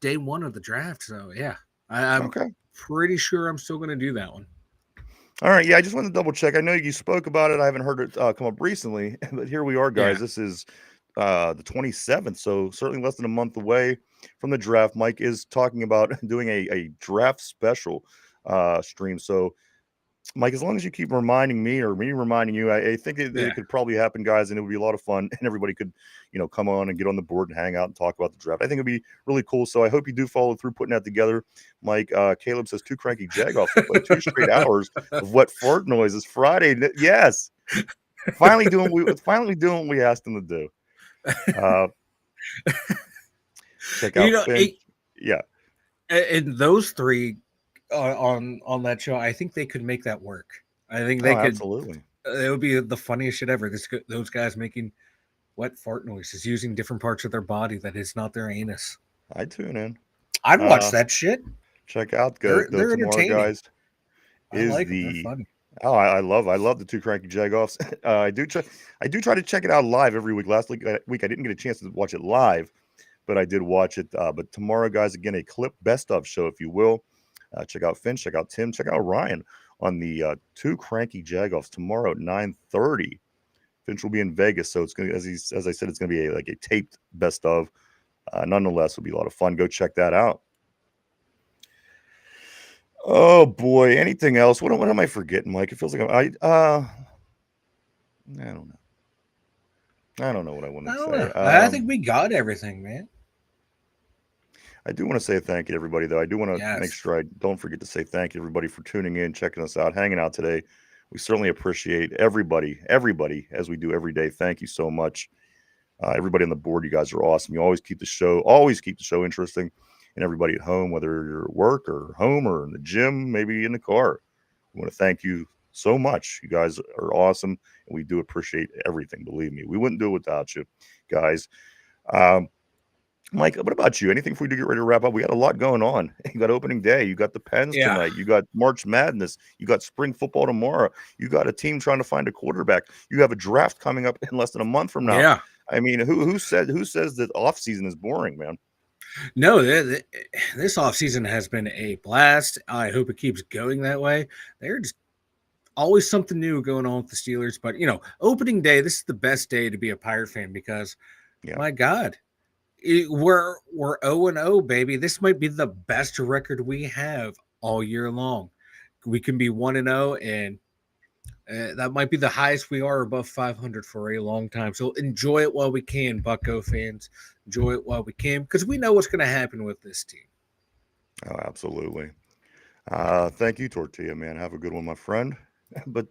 day one of the draft. So yeah, I'm
Okay.
pretty sure I'm still going to do that one.
All right. Yeah, I just wanted to double check. I know you spoke about it. I haven't heard it come up recently, but here we are, guys.
Yeah.
This is the 27th, so certainly less than a month away from the draft. Mike is talking about doing a draft special stream. So, Mike, as long as you keep reminding me or me reminding you, I think it could probably happen, guys, and it would be a lot of fun, and everybody could, come on and get on the board and hang out and talk about the draft. I think it'd be really cool. So I hope you do follow through putting that together. Mike, Caleb says two cranky jagoffs will play 2 straight hours of wet fart noises Friday. Yes, finally doing what we asked him to do. Check out Finch. Yeah,
and those three on that show, I think they could make that work. I think they could.
Absolutely.
It would be the funniest shit ever. Those guys making wet fart noises using different parts of their body that is not their anus.
I'd tune in.
I'd watch that shit.
Check out
They're
tomorrow,
entertaining.
guys.
I like them. They're funny.
Oh, I love the two cranky jagoffs. I do try to check it out live every week. Last week I didn't get a chance to watch it live, but I did watch it. But tomorrow, guys, again, a clip best of show, if you will. Check out Finch, check out Tim, check out Ryan on the two cranky jagoffs tomorrow at 9:30. Finch will be in Vegas, so it's gonna, as I said, it's gonna be a taped best of. Nonetheless, it'll be a lot of fun. Go check that out. Oh boy, anything else? What am I forgetting, Mike? It feels like I don't know. I don't know what I want to say.
I think we got everything, man.
I do want to say thank you to everybody, though. I do want to make sure I don't forget to say thank you to everybody for tuning in, checking us out, hanging out today. We certainly appreciate everybody, as we do every day. Thank you so much. Everybody on the board, you guys are awesome. You always keep the show interesting. And everybody at home, whether you're at work or home or in the gym, maybe in the car, we want to thank you so much. You guys are awesome, and we do appreciate everything. Believe me, we wouldn't do it without you, guys. Mike, what about you? Anything before we do get ready to wrap up? We got a lot going on. You got opening day. You got the Pens tonight. You got March Madness. You got spring football tomorrow. You got a team trying to find a quarterback. You have a draft coming up in less than a month from now.
Yeah.
I mean, who says that off season is boring, man?
No, this offseason has been a blast. I hope it keeps going that way. There's always something new going on with the Steelers. But, opening day, this is the best day to be a Pirate fan because, my God, we're 0-0, baby. This might be the best record we have all year long. We can be 1-0, and that might be the highest we are above 500 for a long time. So enjoy it while we can, Bucko fans. Enjoy it while we can, because we know what's going to happen with this team.
Oh, absolutely. Thank you, Tortilla, man. Have a good one, my friend. But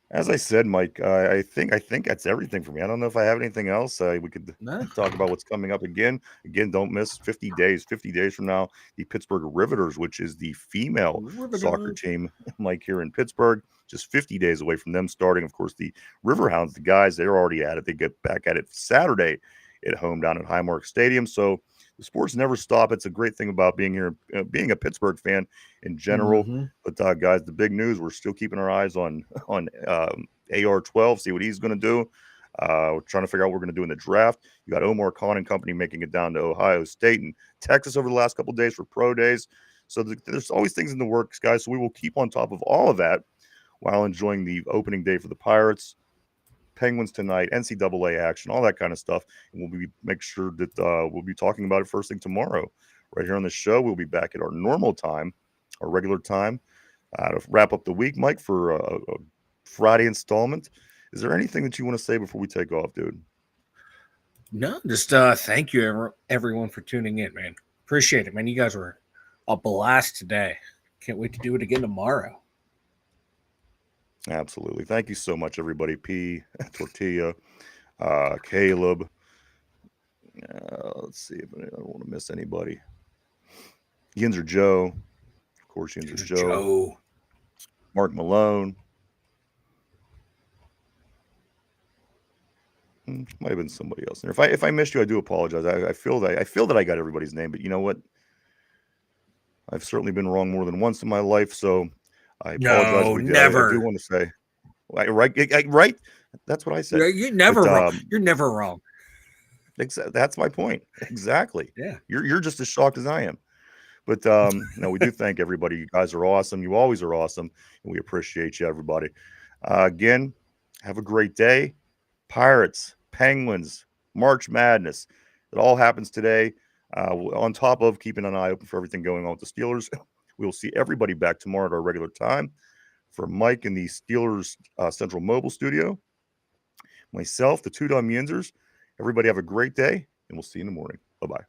as I said, Mike, I think that's everything for me. I don't know if I have anything else. We could talk about what's coming up again. Again, don't miss 50 days. 50 days from now, the Pittsburgh Riveters, which is the female soccer team, Mike, here in Pittsburgh. just 50 days away from them starting. Of course, the Riverhounds, the guys, they're already at it. They get back at it Saturday at home down at Highmark Stadium. So the sports never stop. It's a great thing about being here, being a Pittsburgh fan in general.
Mm-hmm.
But guys, the big news, we're still keeping our eyes on AR-12, see what he's going to do. We're trying to figure out what we're going to do in the draft. You got Omar Khan and company making it down to Ohio State and Texas over the last couple of days for pro days. So there's always things in the works, guys. So we will keep on top of all of that while enjoying the opening day for the Pirates, Penguins tonight, NCAA action, all that kind of stuff. And we'll make sure that we'll be talking about it first thing tomorrow right here on the show. We'll be back at our normal time, our regular time, to wrap up the week, Mike, for a Friday installment. Is there anything that you want to say before we take off, dude?
No, just thank you everyone for tuning in, man. Appreciate it, man. You guys were a blast today. Can't wait to do it again tomorrow.
Absolutely. Thank you so much, everybody. P, Tortilla, Caleb. Let's see if I don't want to miss anybody. Yinzer Joe. Of course, Yinzer Joe. Mark Malone. Might have been somebody else. And if I missed you, I do apologize. I feel that I got everybody's name, but you know what? I've certainly been wrong more than once in my life, so I apologize.
No, never.
I do want to say, right? That's what I said.
You're never wrong. You're never wrong.
That's my point. Exactly.
Yeah.
You're just as shocked as I am. But no, we do thank everybody. You guys are awesome. You always are awesome, and we appreciate you, everybody. Again, have a great day. Pirates, Penguins, March Madness. It all happens today. On top of keeping an eye open for everything going on with the Steelers. We will see everybody back tomorrow at our regular time. For Mike in the Steelers Central Mobile Studio, myself, the two dumb Yinzers, everybody have a great day, and we'll see you in the morning. Bye-bye.